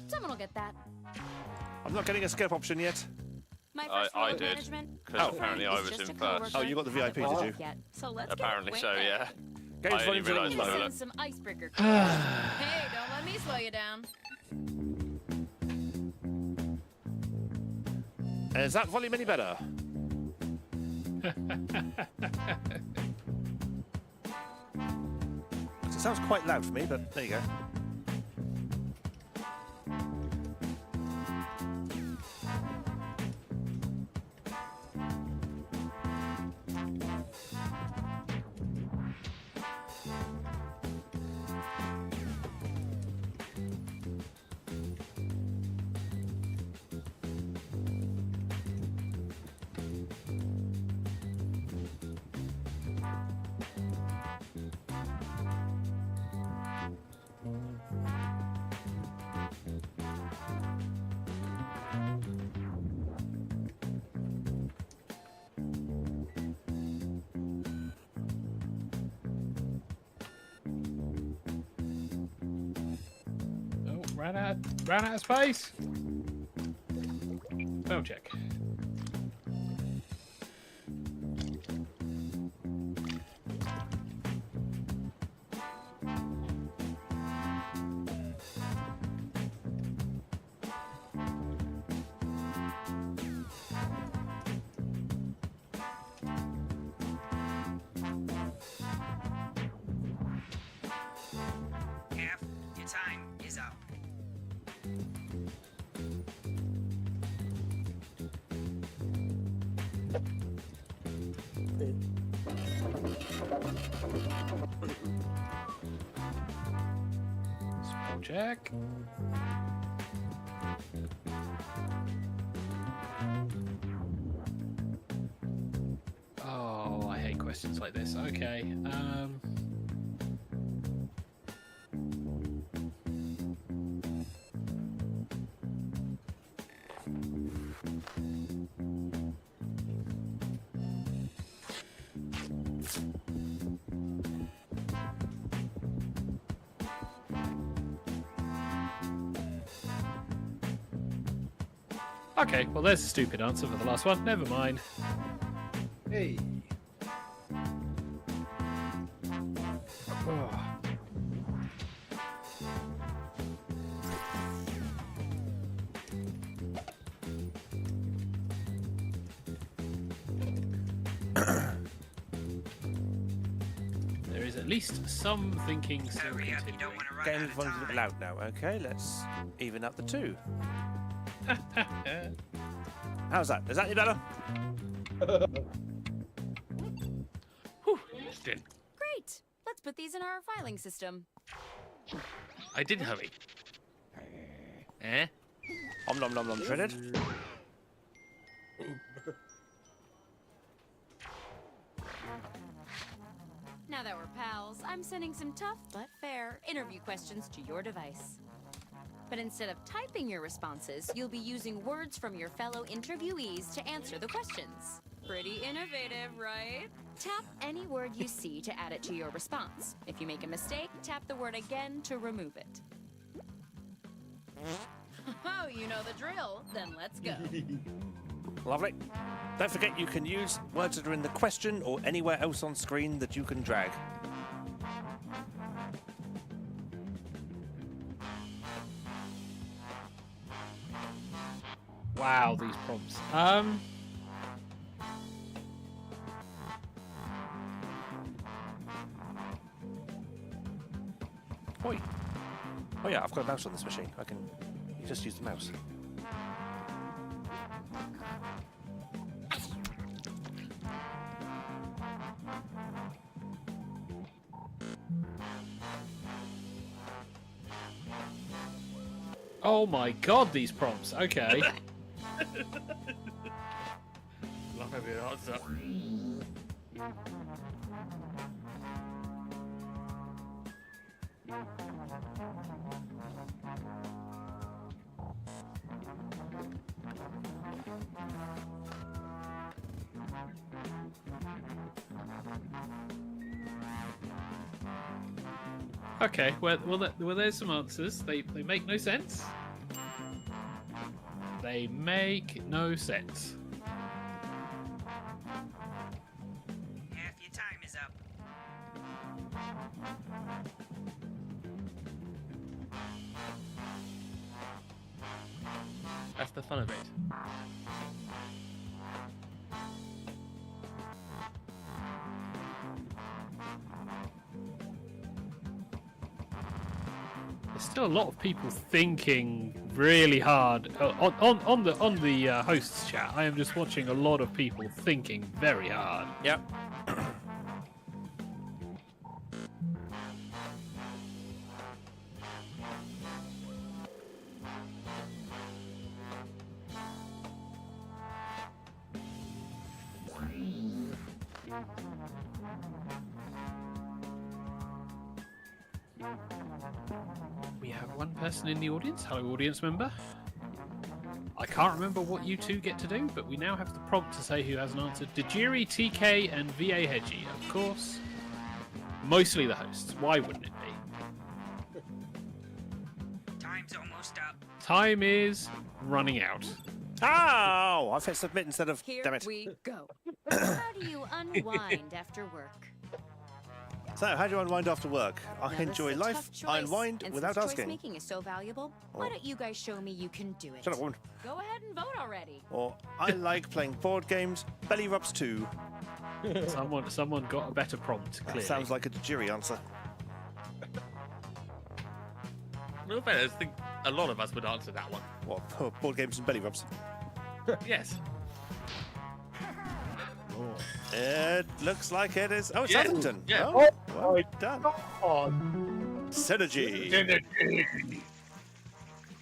Someone will get that. I'm not getting a skip option yet. My I- first I role in did, management. 'cause my apparently friend I is was just in a first. coworker Oh, you got the I VIP, haven't did met you? yet. So let's Apparently get so, acquainted. yeah. Game's I only volume's a little realised low. that. Send some icebreaker questions. Hey, don't let me slow you down. Is that volume any better? It sounds quite loud for me, but there you go. Oh, ran out of space. Spell check. Half your time is up. Spell check. Oh, I hate questions like this. Okay. Okay, well, there's a stupid answer for the last one. Never mind. Hey. There is at least some thinking still Hurry up, you continuing. don't want to run Game's out of volume's a bit time. loud now. Okay, let's even up the 2. How's that? Is that any better? Whew, still. Great. Let's put these in our filing system. I did hurry. Eh? Om nom nom nom shredded. Now that we're pals, I'm sending some tough but fair interview questions to your device. But instead of typing your responses, you'll be using words from your fellow interviewees to answer the questions. Pretty innovative, right? Tap any word you see to add it to your response. If you make a mistake, tap the word again to remove it. Oh, you know the drill. Then let's go. Lovely. Don't forget you can use words that are in the question or anywhere else on screen that you can drag. Wow, these prompts. Oi. yeah, I've got a mouse on this machine. I can just use the mouse. Oh my god, these prompts. Okay. Love every answer. Okay, well, there's some answers. They make no sense. They make no sense. Half your time is up. That's the fun of it. There's still a lot of people thinking really hard on the hosts chat. I am just watching a lot of people thinking very hard. Yep. We have one person in the audience. Hello, audience member. I can't remember what you two get to do, but we now have the prompt to say who hasn't answered. Dejiri, TK, and VA Hedgie, of course. Mostly the hosts. Why wouldn't it be? Time's almost up. Time is running out. Oh, I've hit submit instead of. Here Damn it. we go. How do you unwind after work? So, how do you unwind after work? I Now, this enjoy is a life. tough I choice, unwind and without since asking. choice making is so valuable, why don't you guys show me you can do it? Shut up, woman. Go ahead and vote already. Or I like playing board games. Belly rubs too. Someone got a better prompt, clearly. Sounds like a jury answer. Real fair, I think a lot of us would answer that one. What? Board games and belly rubs. Yes. It looks like it is. Oh, it's Yeah. Atherton. Yeah. Oh, well my done. God. Synergy. Using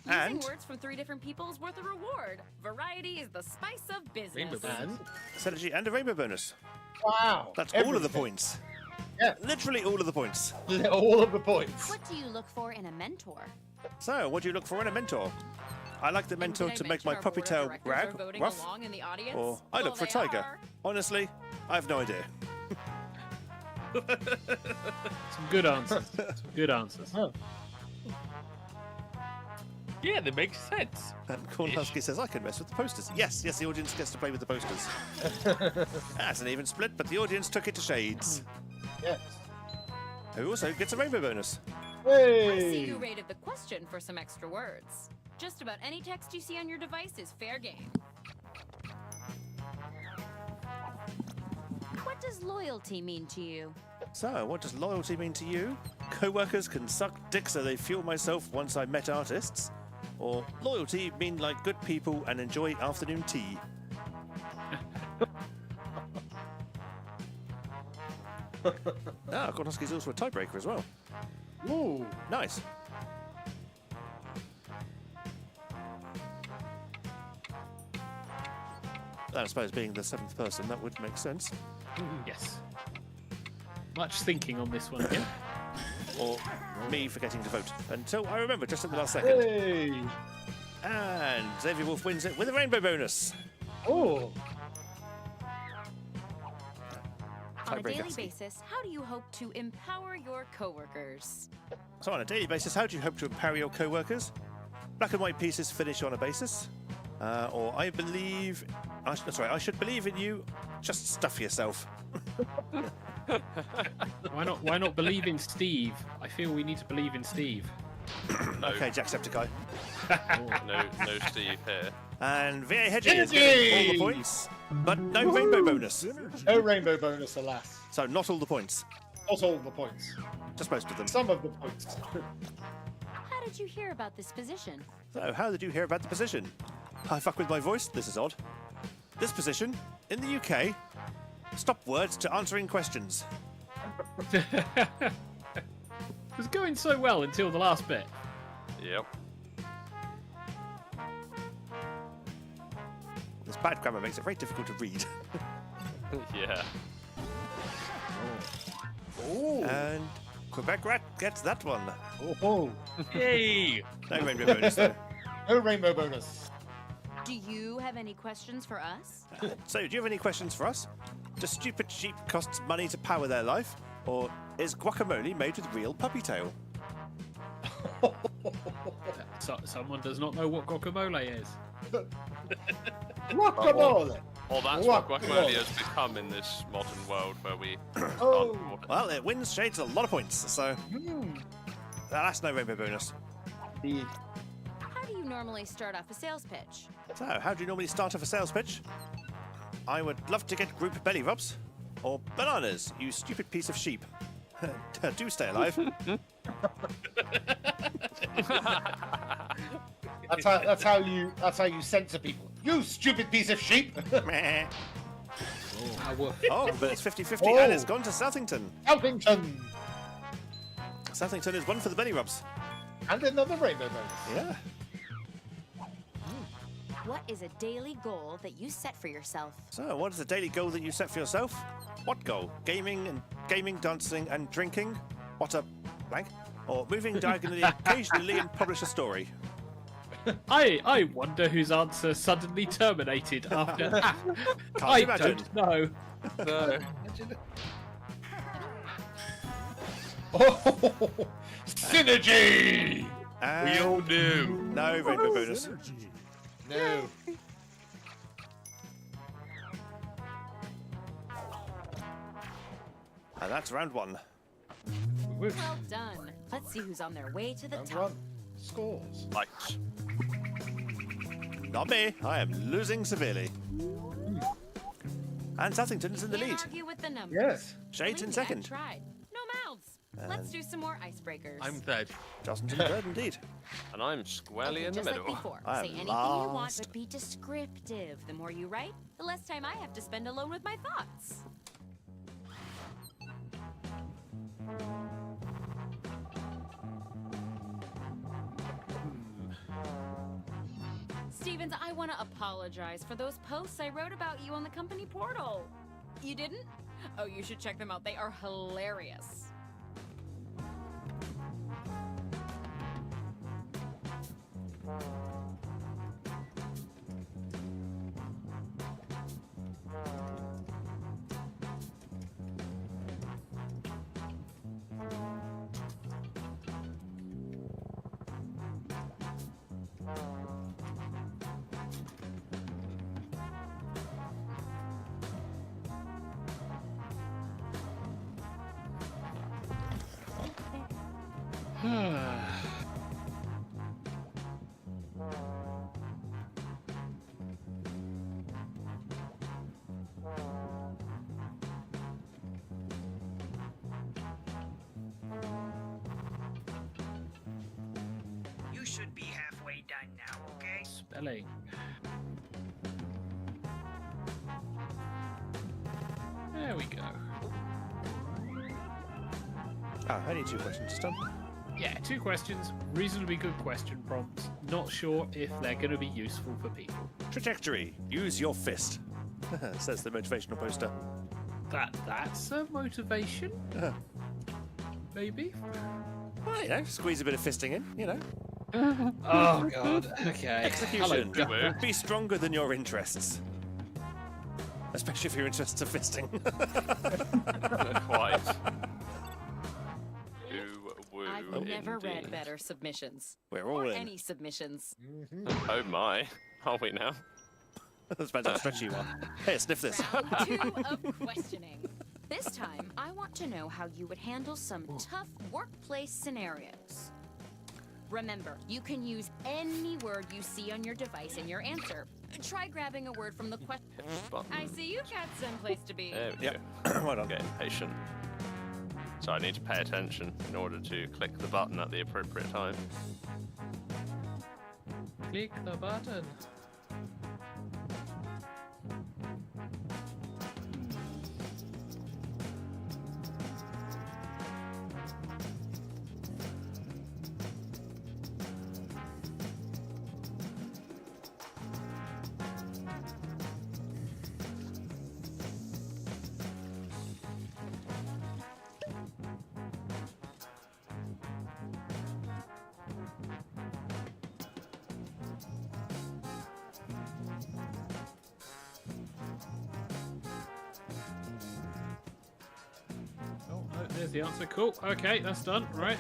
And words from 3 different people is worth a reward. Variety is the spice of business. Rainbow bonus. And synergy and a rainbow bonus. wow. That's all of the everything. points. Yeah. Literally all of the points. All of the points. What do you look for in a mentor? So, what do you look for in a mentor? I like the And mentor did I to make mention my our puppy board of tail directors rag are voting rough. along in the audience? Or I Well, look for a they tiger. are. Honestly, I have no idea. Some good answers. Some good answers. Yeah, that makes sense. And Cornhusker says, I can mess with the posters. Yes, the audience gets to play with the posters. That's an even split, but the audience took it to Shades, Yes. who also gets a rainbow bonus. I see Hey. you rated the question for some extra words. Just about any text you see on your device is fair game. What does loyalty mean to you? So, what does loyalty mean to you? Co-workers can suck dick so they fuel myself once I met artists. Or loyalty mean like good people and enjoy afternoon tea. Cornhuski's also a tiebreaker as well. Ooh. Nice. I suppose being the 7th person, that would make sense. Yes. Much thinking on this one again. Or me forgetting to vote until I remember just at the last second. Hey. And Xavier Wolf wins it with a rainbow bonus. Oh. On a Tiebreaker. daily basis, how do you hope to empower your coworkers? So on a daily basis, how do you hope to empower your co-workers? Black and white pieces finish on a basis. Or I should believe in you. Just stuff yourself. Why not believe in Steve? I feel we need to believe in Steve. No, Okay, Jacksepticeye. no Steve here. And VA Hedgie is getting all the points, but no rainbow bonus. No rainbow bonus, alas. So not all the points, Not all the points. just most of them. Some of the points. How did you hear about this position? So, how did you hear about the position? I fuck with my voice? This is odd. This position, in the UK, stop words to answering questions. It was going so well until the last bit. Yep. This bad grammar makes it very difficult to read. Yeah. Oh. And Quebec Rat gets that one. Oh. Yay! No rainbow bonus, though. No rainbow bonus. Do you have any questions for us? So, do you have any questions for us? Do stupid sheep cost money to power their life? Or is guacamole made with real puppy tail? Someone does not know what guacamole is. Guacamole. Well, that's what guacamole has become in this modern world where we Oh. can't. Well, it wins Shades a lot of points, so that's no rainbow bonus. Indeed. How do you normally start off a sales pitch? So, how do you normally start off a sales pitch? I would love to get group belly rubs. Or bananas, you stupid piece of sheep. Do stay alive. That's how you censor people. You stupid piece of sheep. Meh. Woof. Oh, but it's 50-50 Oh. and it's gone to Southington. Elpington. Southington is one for the belly rubs. And another rainbow bonus. Yeah. What is a daily goal that you set for yourself? So, what is the daily goal that you set for yourself? What goal? Gaming, dancing, and drinking? What a blank? Or moving diagonally occasionally and publish a story? I wonder whose answer suddenly terminated after. Can't I imagine. don't know. No. Oh, synergy. And We all knew. no rainbow bonus. No. And that's round one. Well done. Let's see who's on their way to the Round top. one. Scores. Lights. Not me. I am losing severely. And Southington is in the Can't lead. argue with the numbers. Yes. Shades in Believe me, I've second. tried. No mouths. Let's do some more icebreakers. I'm third. Justin's in third indeed. And I'm squarely in the Just middle. like before. I Say am anything you want, lost. but be descriptive. The more you write, the less time I have to spend alone with my thoughts. Stevens, I want to apologize for those posts I wrote about you on the company portal. You didn't? Oh, you should check them out. They are hilarious. You should be halfway done now, okay? Spelling. There we go. Oh, only 2 questions this time. Yeah, 2 questions. Reasonably good question prompts. Not sure if they're going to be useful for people. Trajectory. Use your fist. Says the motivational poster. That's a motivation? Maybe? Well, you know, squeeze a bit of fisting in, you know. Oh, God. Okay. Execution. Hello. Be stronger than your interests. Especially if your interests are fisting. Quite. Ooh, woo, I've never read indeed. better submissions. We're all Or in. any submissions. Oh my. Are we now? That's about how stretchy you are. Hey, sniff this. Round 2 of questioning. This time, I want to know how you would handle some tough workplace scenarios. Remember, you can use any word you see on your device in your answer. Try grabbing a word from the question. Button. I see you've got someplace to be. There we Yep. go. Well done. Getting patient. So I need to pay attention in order to click the button at the appropriate time. Click the button. There's the answer. Cool. Okay, that's done. Right.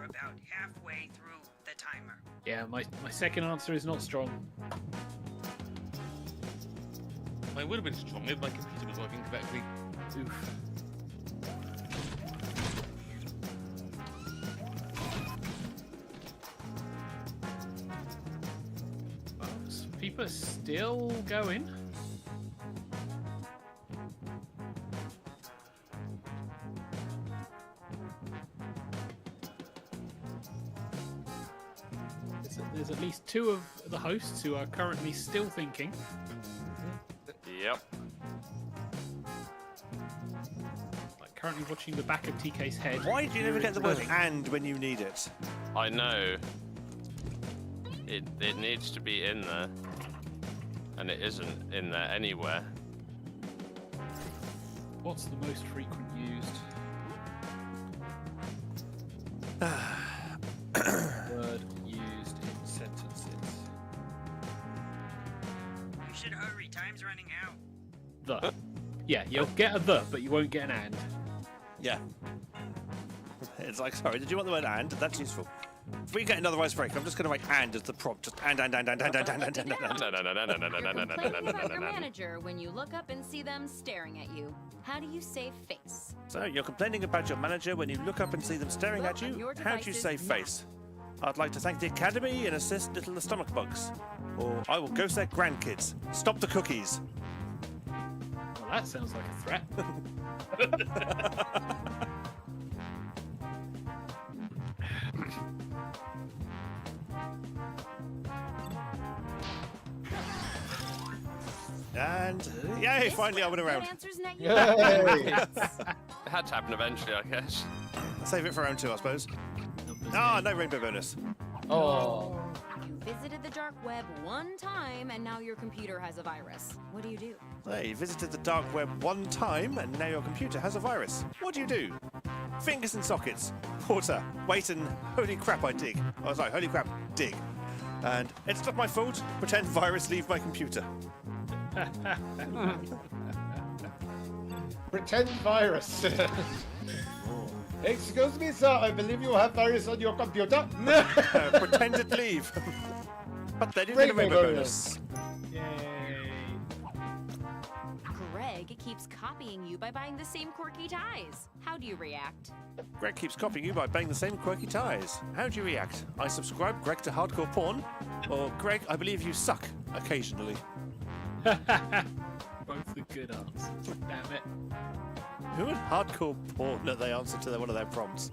About halfway through the timer. Yeah, my second answer is not strong. I would have been strong if my computer was working correctly. Oof. People are still going. There's at least two of the hosts who are currently still thinking. Yep. Like currently watching the back of TK's head. Why do you never get the word "and" when you need it? I know. It needs to be in there. And it isn't in there anywhere. What's the most frequent used? Word used in sentences. You should hurry. Time's running out. The. Yeah, you'll get a the, but you won't get an and. Yeah. It's like, sorry, did you want the word "and"? That's useful. If we get another ice break, I'm just going to write "and" as the prompt. Just and. Your manager when you look up and see them staring at you. How do you say face? So you're complaining about your manager when you look up and see them staring at you. How do you say face? I'd like to thank the Academy and assist little the stomach bugs. Or I will ghost their grandkids. Stop the cookies. Well, that sounds like a threat. And yay, finally I went around. It had to happen eventually, I guess. Save it for round 2, I suppose. Ah, no rainbow bonus. Oh. You visited the dark web one time and now your computer has a virus. What do you do? Hey, you visited the dark web one time and now your computer has a virus. What do? Fingers in sockets. Water. Wait and holy crap I dig. Oh, sorry, holy crap, dig. And it's not my fault. Pretend virus leave my computer. Pretend virus. Excuse me, sir. I believe you have virus on your computer. Pretend it leave. But then you get a rainbow bonus. Yay. Greg keeps copying you by buying the same quirky ties. How do you react? Greg keeps copying you by buying the same quirky ties. How do you react? I subscribe Greg to hardcore porn. Or Greg, I believe you suck occasionally. Both the good answers. Damn it. Who in hardcore porn that they answer to one of their prompts?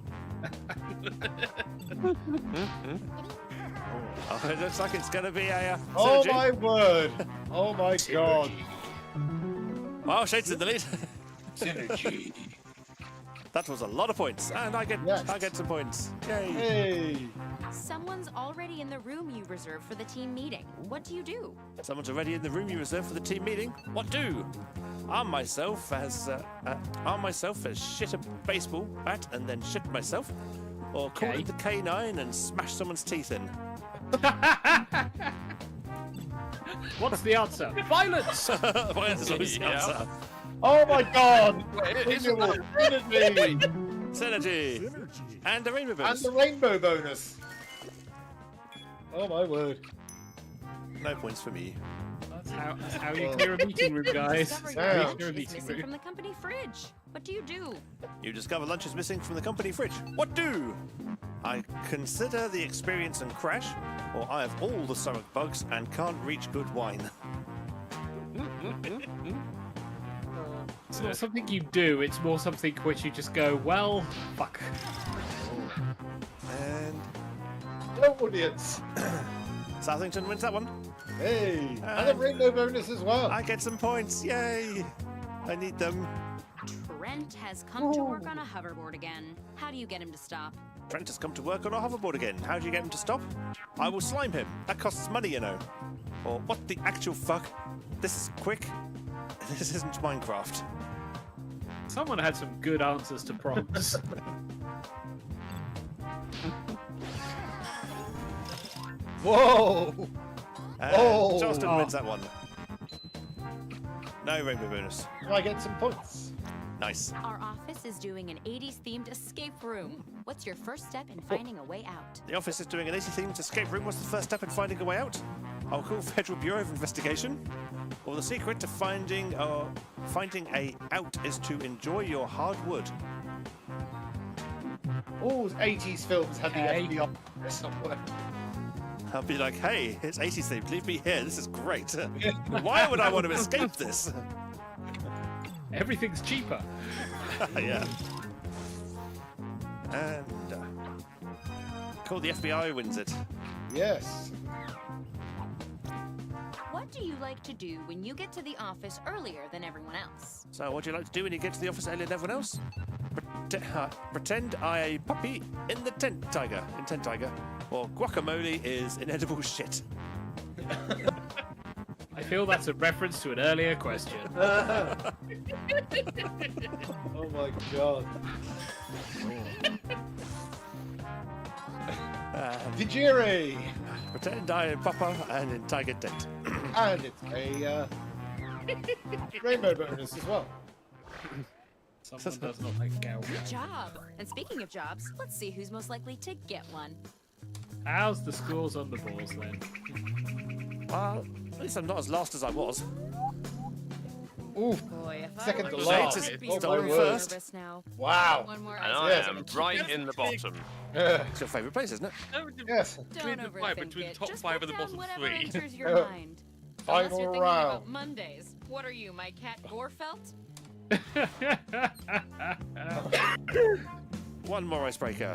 Oh, it looks like it's going to be a Oh synergy. my word! Oh my god! Well, Shade's in the lead. Synergy. That was a lot of points, and I get some points. Yay! Hey! Someone's already in the room you reserved for the team meeting. What do you do? Someone's already in the room you reserved for the team meeting. What do? Arm myself as shit a baseball bat and then shit myself, or call it the K9 and smash someone's teeth in. What's the answer? Violence! Violence is always the answer. Oh my god! Wait, Isn't that... Synergy. And a rainbow And bonus. the rainbow bonus. Oh my word. No points for me. That's how you clear a meeting room, guys. Discover How your you lunch clear a is meeting missing room. from the company fridge. What do you do? You discover lunch is missing from the company fridge. What do? I consider the experience and crash, or I have all the stomach bugs and can't reach good wine. It's not something you do, it's more something which you just go, well, fuck. And No audience. Southington wins that one. Hey. And a rainbow bonus as well. I get some points. Yay! I need them. Trent has come to work on a hoverboard again. How do you get him to stop? Trent has come to work on a hoverboard again. How do you get him to stop? I will slime him. That costs money, you know. Or what the actual fuck? This is quick. This isn't Minecraft. Someone had some good answers to prompts. Whoa. And Oh. Charleston wins that one. No rainbow bonus. I get some points. Nice. Our office is doing an 80s themed escape room. What's your first step in finding a way out? The office is doing an 80 themed escape room. What's the first step in finding a way out? I'll call Federal Bureau of Investigation. Or the secret to finding a out is to enjoy your hard wood. All 80s films had the Hey. FBI there somewhere. I'll be like, hey, it's 80s themed. Leave me here. This is great. Why would I want to escape this? Everything's cheaper. Yeah. And call the FBI wins it. Yes. What do you like to do when you get to the office earlier than everyone else? So, what do you like to do when you get to the office earlier than everyone else? Pretend I a puppy in the tent tiger. In tent tiger. Or guacamole is inedible shit. I feel that's a reference to an earlier question. Oh my god. Vijiri! Pretend I am Papa and in tiger tent. And it's a rainbow bonus as well. Someone does not like cow. Good job. And speaking of jobs, let's see who's most likely to get one. How's the scores on the balls then? Well, at least I'm not as last as I was. Ooh, Boy, if Second I to were last. you, I'd be Oh, Stolen my so word. nervous now. wow. One more And ice I Yes. am right in the bottom. It's your favourite place, isn't it? Yes. Don't Between the five, overthink between the it. top Just five put and the down bottom whatever three. enters your mind. Unless Final you're thinking round. about Mondays. What are you, my cat Gorefelt? One more icebreaker.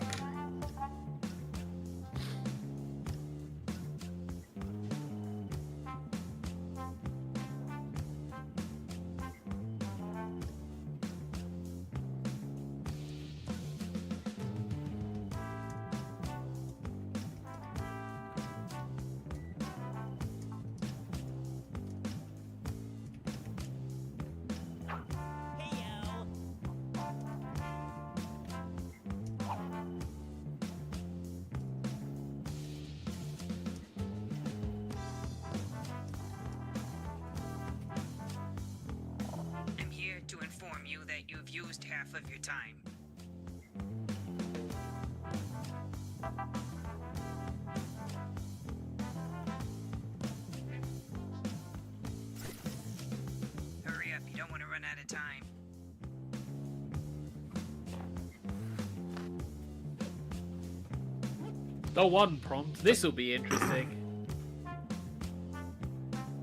I'm here to inform you that you've used half of your time. Hurry up, you don't want to run out of time. The one prompt. This'll be interesting.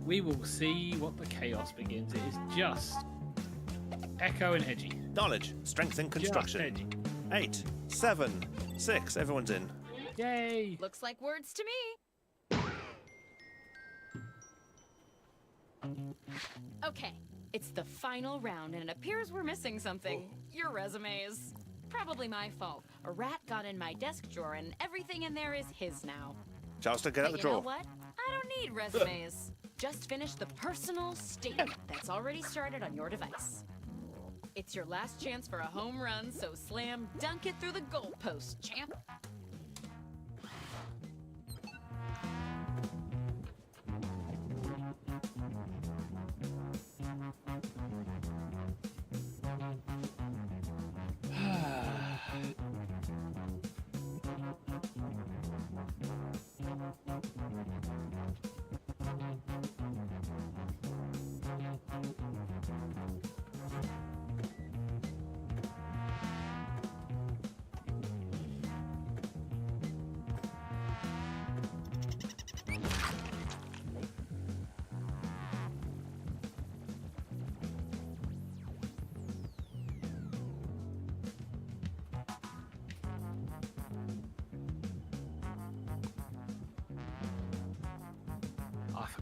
We will see what the chaos begins. It is just Echo and Edgy. Knowledge, strength and Just construction. Edgy. 8, 7, 6. Everyone's in. Yay! Looks like words to me. Okay, it's the final round, and it appears we're missing something. Your resumes. Probably my fault. A rat got in my desk drawer, and everything in there is his now. Charleston, get out But the you know drawer. what? I don't need resumes. Just finish the personal statement that's already started on your device. It's your last chance for a home run, so slam dunk it through the goalpost, champ.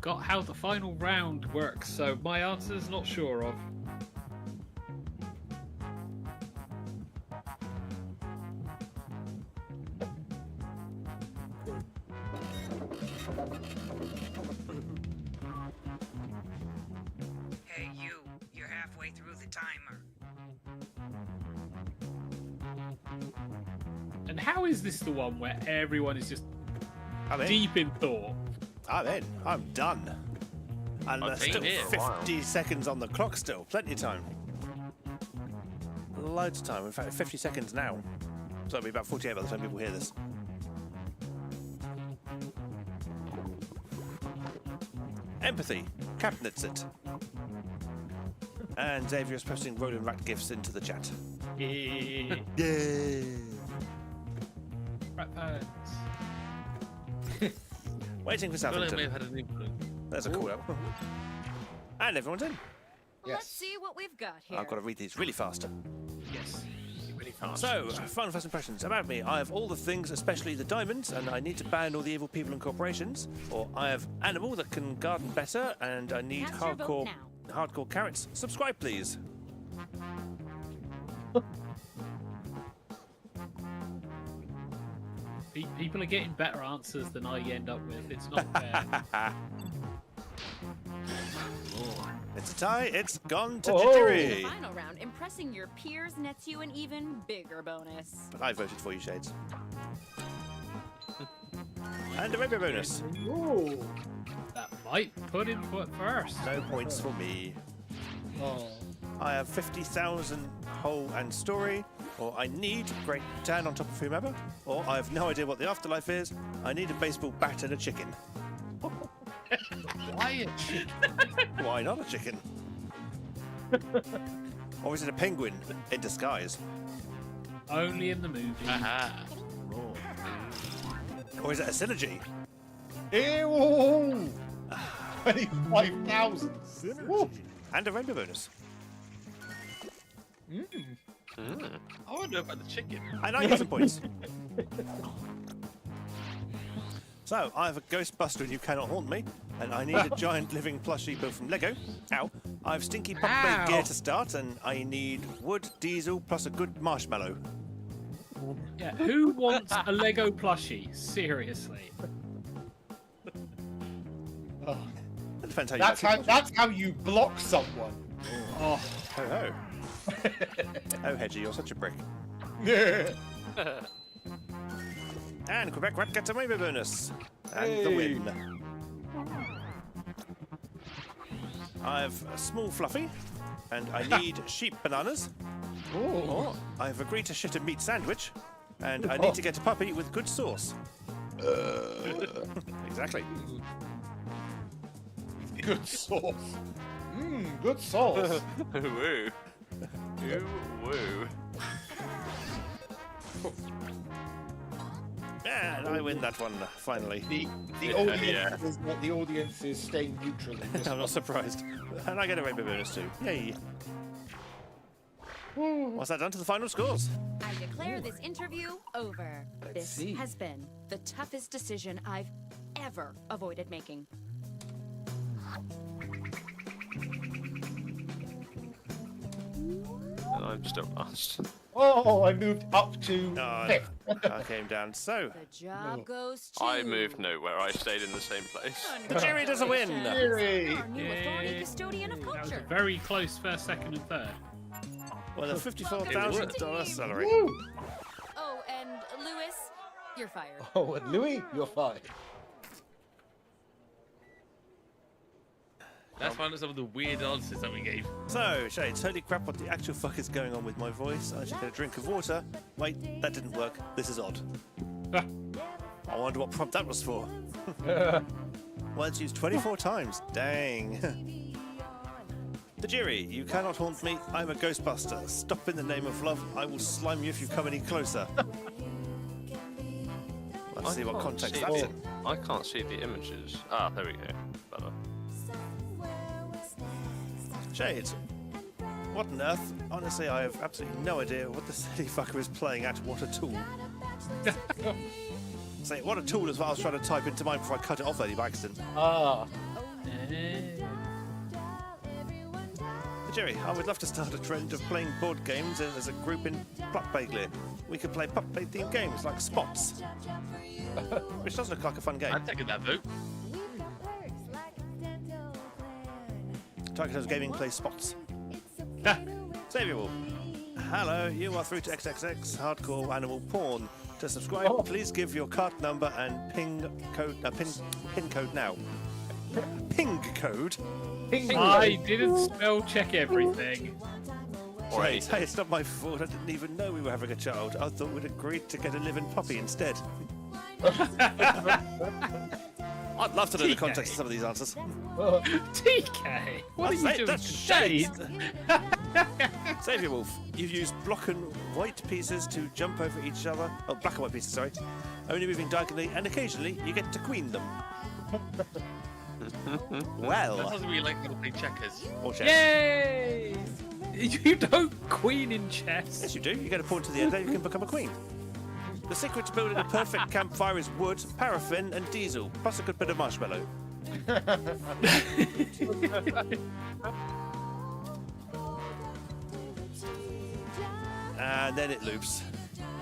forgot how the final round works, so my answer's not sure of. Hey, you're halfway through the timer. And how is this the one where everyone is just I'm in. deep in thought? I'm in. I'm done. And there's Okay, still here. 50 seconds on the clock still. Plenty of time. Loads of time. In fact, 50 seconds now. So it'll be about 48 by the time people hear this. Empathy. Captain's it. And Xavier's posting Roland Rat gifts into the chat. Yeah. Yay! Rat pads. Waiting for I feel like I may Southampton. have had an influence. There's a call out. And everyone's in. Let's see what we've got here. I've got to read these really fast. Yes. Really fast. So, final first impressions about me. I have all the things, especially the diamonds, and I need to ban all the evil people and corporations. Or I have animal that can garden better, and I need Cast your vote hardcore carrots. Subscribe, please. People are getting better answers than I end up with. It's not fair. It's a tie. It's gone to In the Jijiri. final round, impressing your peers nets you an even bigger bonus. But I voted for you, Shades. And a rainbow bonus. Ooh. That might put him foot first. No points for me. Oh. I have 50,000 whole and story. Or I need Great Tan on top of whomever. Or I have no idea what the afterlife is. I need a baseball bat and a chicken. Why a chicken? Why not a chicken? Or is it a penguin in disguise? Only in the movie. Aha. Or is it a synergy? Ew! 25,000. Woo. And a rainbow bonus. I wonder about the chicken. And I get some points. So, I have a Ghostbuster and you cannot haunt me. And I need a giant living plushie built from Lego. Ow. I have stinky pump Ow. gear to start, and I need wood, diesel, plus a good marshmallow. Yeah, who wants a Lego plushie? Seriously. Oh. That depends how you That's like how it. that's how you block someone. Oh, Ho ho. Oh, Hedgie, you're such a brick. And Quebec Rat gets a rainbow bonus. And the Hey. win. I have a small fluffy, and I need sheep bananas. Or I've agreed to shit a meat sandwich, and I need to get a puppy with good sauce. Exactly. Good sauce. Mmm, good sauce. Woo. Ooh, woo. And I win that one, finally. The audience is staying neutral. In this I'm not surprised. And I get a rainbow bonus too. Yay. What's that done to the final scores? I declare this interview over. This see. has been the toughest decision I've ever avoided making. And I'm still last. Oh, I moved up to Oh, fifth. I came down. So, The job goes to... I moved nowhere. I stayed in the same place. the jury does a win. Yay. Our new authority Yay. custodian of that was a culture. very close first, second, and third. Well, a $54,000 salary. Woo. Oh, and Lewis, you're fired. Oh, and Louis, you're fired. Let's find out some of the weird answers that we gave. So, Shades, holy crap, what the actual fuck is going on with my voice? I should get a drink of water. Wait, that didn't work. This is odd. I wonder what prompt that was for. Well, it's used 24 times. Dang. The jury, you cannot haunt me. I'm a Ghostbuster. Stop in the name of love. I will slime you if you come any closer. Let's see what context that's in. I can't see the images. Ah, there we go. Better. Shades, what on earth? Honestly, I have absolutely no idea what the silly fucker is playing at. What a tool. Say, what a tool is what I was trying to type into mine before I cut it off early by accident. Ah, Jerry, I would love to start a trend of playing board games as a group in Pup-Bagler. We could play Pup-Play themed games like Spots, which does look like a fun game. I'm taking that vote. TigerTails Gaming plays Spots. Save your Wolf. Hello, you are through to XXX Hardcore Animal Porn. To subscribe, please give your card number and pin code now. Ping code? I didn't spell check everything. Right. Hey, it's not my fault. I didn't even know we were having a child. I thought we'd agreed to get a living puppy instead. I'd love to know the context of some of these answers. TK, what are you doing today? Save your Wolf. You've used black and white pieces to jump over each other. Oh, black and white pieces, sorry. Only moving diagonally, and occasionally you get to queen them. That sounds really like to play checkers. Or chess. Yay! You don't queen in chess. Yes, you do. You get a pawn to the end, and you can become a queen. The secret to building a perfect campfire is wood, paraffin, and diesel, plus a good bit of marshmallow. And then it loops.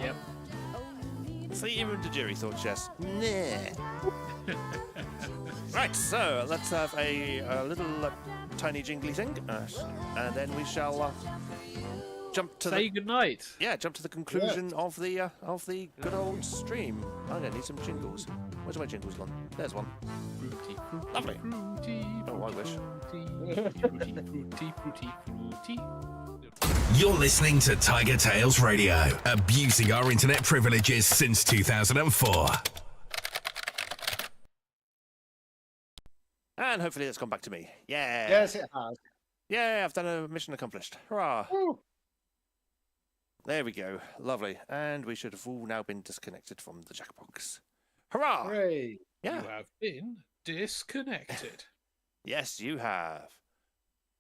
Yep. See, even the jury thought chess. Nah. Right, so let's have a little tiny jingly thing, and then we shall jump to Say goodnight. jump to the conclusion of the good old stream. I'm gonna need some jingles. Where's my jingles gone? There's one. Fruity, Lovely. fruity, Oh, I wish. fruity. You're listening to TigerTails Radio, abusing our internet privileges since 2004. And hopefully it's gone back to me. Yeah. Yes, it has. Yeah, I've done a mission accomplished. Hurrah. Woo. There we go. Lovely. And we should have all now been disconnected from the Jackbox. Hurrah! Hooray. Yeah. You have been disconnected. Yes, you have.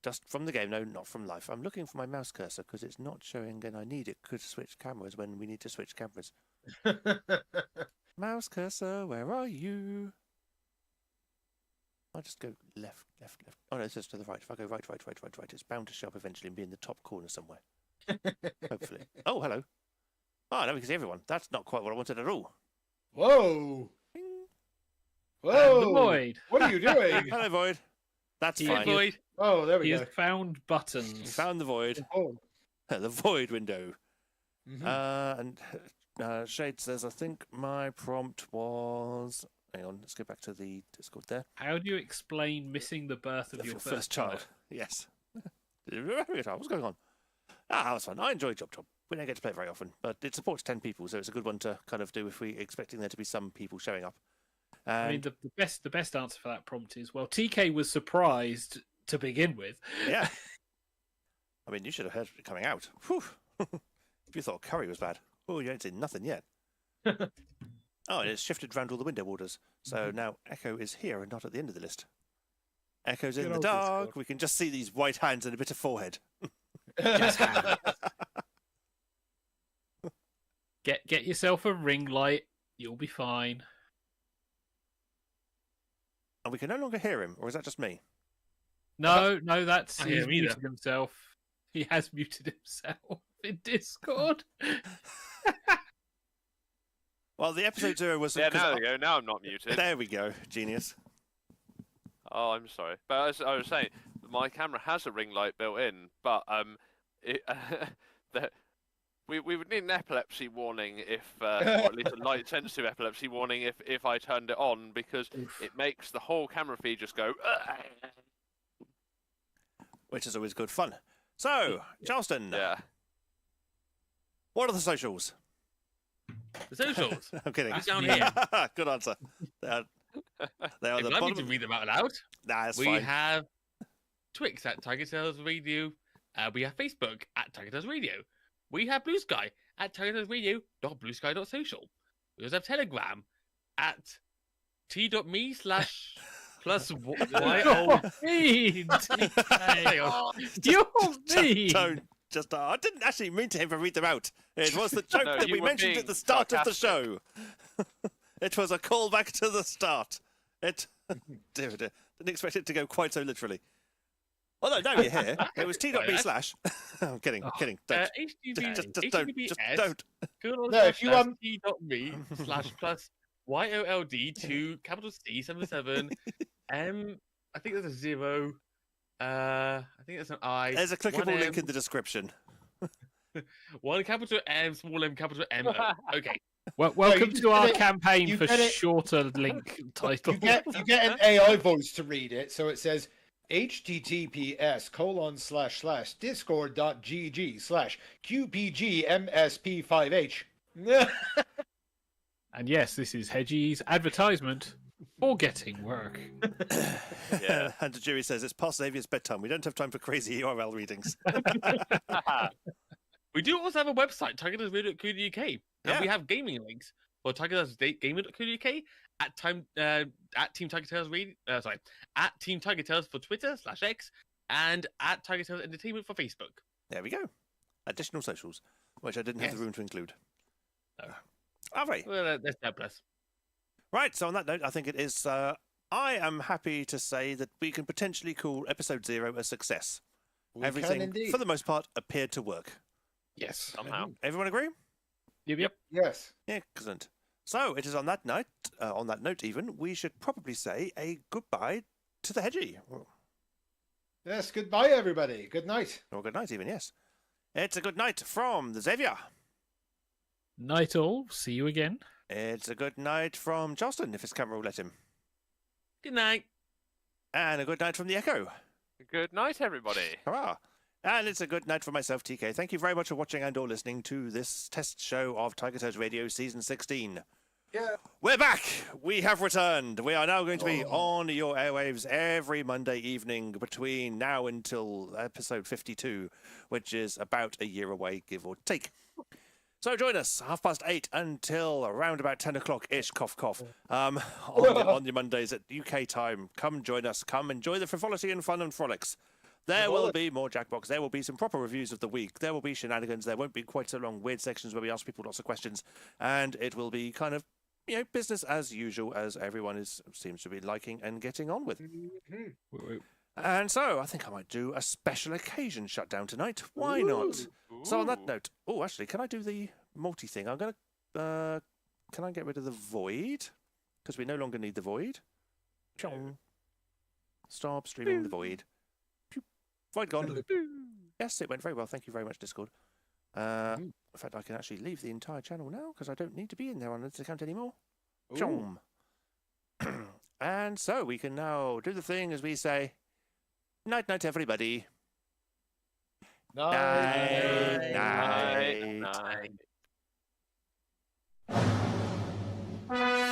Just from the game, no, not from life. I'm looking for my mouse cursor because it's not showing and I need it to switch cameras when we need to switch cameras. Mouse cursor, where are you? I'll just go left. Oh no, it says to the right. If I go right, it's bound to show up eventually and be in the top corner somewhere. Hopefully. Oh, hello. Oh, now we can see everyone. That's not quite what I wanted at all. Whoa. Bing. Whoa. And the Void. What are you doing? Hello, Void. That's He- fine. Void. Oh, there we He go. has found buttons. Found the Void. Oh. The Void window. Mhm. And Shade says, I think my prompt was... Hang on, let's go back to the Discord there. How do you explain missing the birth of your first child? Yes. What's going on? That was fun. I enjoy Job Job. We don't get to play it very often, but it supports 10 people, so it's a good one to kind of do if we're expecting there to be some people showing up. I mean, the best answer for that prompt is, well, TK was surprised to begin with. Yeah. I mean, you should have heard it coming out. Whew. If you thought curry was bad. Oh, you ain't seen nothing yet. Oh, and it's shifted around all the window borders. So now Echo is here and not at the end of the list. Echo's in Good the old dark. Discord. We can just see these white hands and a bit of forehead. Get yourself a ring light. You'll be fine. And we can no longer hear him, or is that just me? No, that's I he's hear either. muted himself. He has muted himself in Discord. Well, the episode 0 was... Yeah, now we go. Now I'm not muted. There we go. Genius. Oh, I'm sorry. But as I was saying, my camera has a ring light built in, but we would need an epilepsy warning if, or at least a light-sensitive epilepsy warning if I turned it on, because it makes the whole camera feed just go... Which is always good fun. So, Charleston, Yeah. what are the socials? The socials. I'm kidding. It's down here. Good answer. They are If the you'd like me bottom. to read them out loud. Nah, that's We fine. have Twix at TigerTails Radio. We have Facebook at TigerTails Radio. We have Blue Sky at TigerTailsRadio.bluesky.social. We also have Telegram at t.me/plus You're mean, TK. You're mean. Don't. I didn't actually mean to ever read them out. It was the joke No, that you we were mentioned being at the start of the sarcastic. show. It was a callback to the start. Dear, dear. Didn't expect it to go quite so literally. Although now you're here, it was t.me/. I'm kidding, kidding. Don't. Just don't. Just don't. No, if you t.me/+ YOLD2 capital C77 M. I think there's a 0. I think there's an I. There's a clickable link in the description. 1 capital M, small m, capital M. Okay. Well, welcome you to our get it- campaign you for get it- shorter link title. You get an AI voice to read it, so it says https://discord.gg/qpgmsp5h. And yes, this is Hedgie's advertisement for getting work. Yeah, and the jury says it's past Xavier's bedtime. We don't have time for crazy URL readings. We do also have a website, TigerTailsRadio.co.uk. And Yeah. we have gaming links for TigerTailsGaming.co.uk at Team TigerTails Radio. At Team TigerTails for Twitter /X and at TigerTails Entertainment for Facebook. There we go. Additional socials, which I didn't have the Yes. room to include. No. All right. Well, that's that plus. Right, so on that note, I think it is. I am happy to say that we can potentially call episode 0 a success. Everything, indeed. for the most part, appeared to work. Yes. Somehow. Everyone agree? Yep. Yes. Excellent. So it is on that night, on that note even, we should probably say a goodbye to the Hedgie. Yes, goodbye, everybody. Good night. Or good night even, yes. It's a good night from the Xavier. Night all. See you again. It's a good night from Justin, if his camera will let him. Good night. And a good night from the Echo. Good night, everybody. Hurrah! And it's a good night for myself, TK. Thank you very much for watching and or listening to this test show of TigerTails Radio Season 16. Yeah. We're back! We have returned. We are now going to be on your airwaves every Monday evening between now until episode 52, which is about a year away, give or take. So join us 8:30 until around about 10 o'clock-ish, cough, cough, on your Mondays at UK time. Come join us. Come enjoy the frivolity and fun and frolics. There will be more Jackbox. There will be some proper reviews of the week. There will be shenanigans. There won't be quite so long weird sections where we ask people lots of questions. And it will be kind of, business as usual, as everyone seems to be liking and getting on with. And so I think I might do a special occasion shutdown tonight. Why not? So on that note, actually, can I do the multi thing? I'm going to, can I get rid of the void? Because we no longer need the void. Chong. Stop streaming the void. Void gone. Yes, it went very well. Thank you very much, Discord. In fact, I can actually leave the entire channel now because I don't need to be in there on this account anymore. Chom. And so we can now do the thing as we say, night, night, everybody. Night. Night. Night. Night.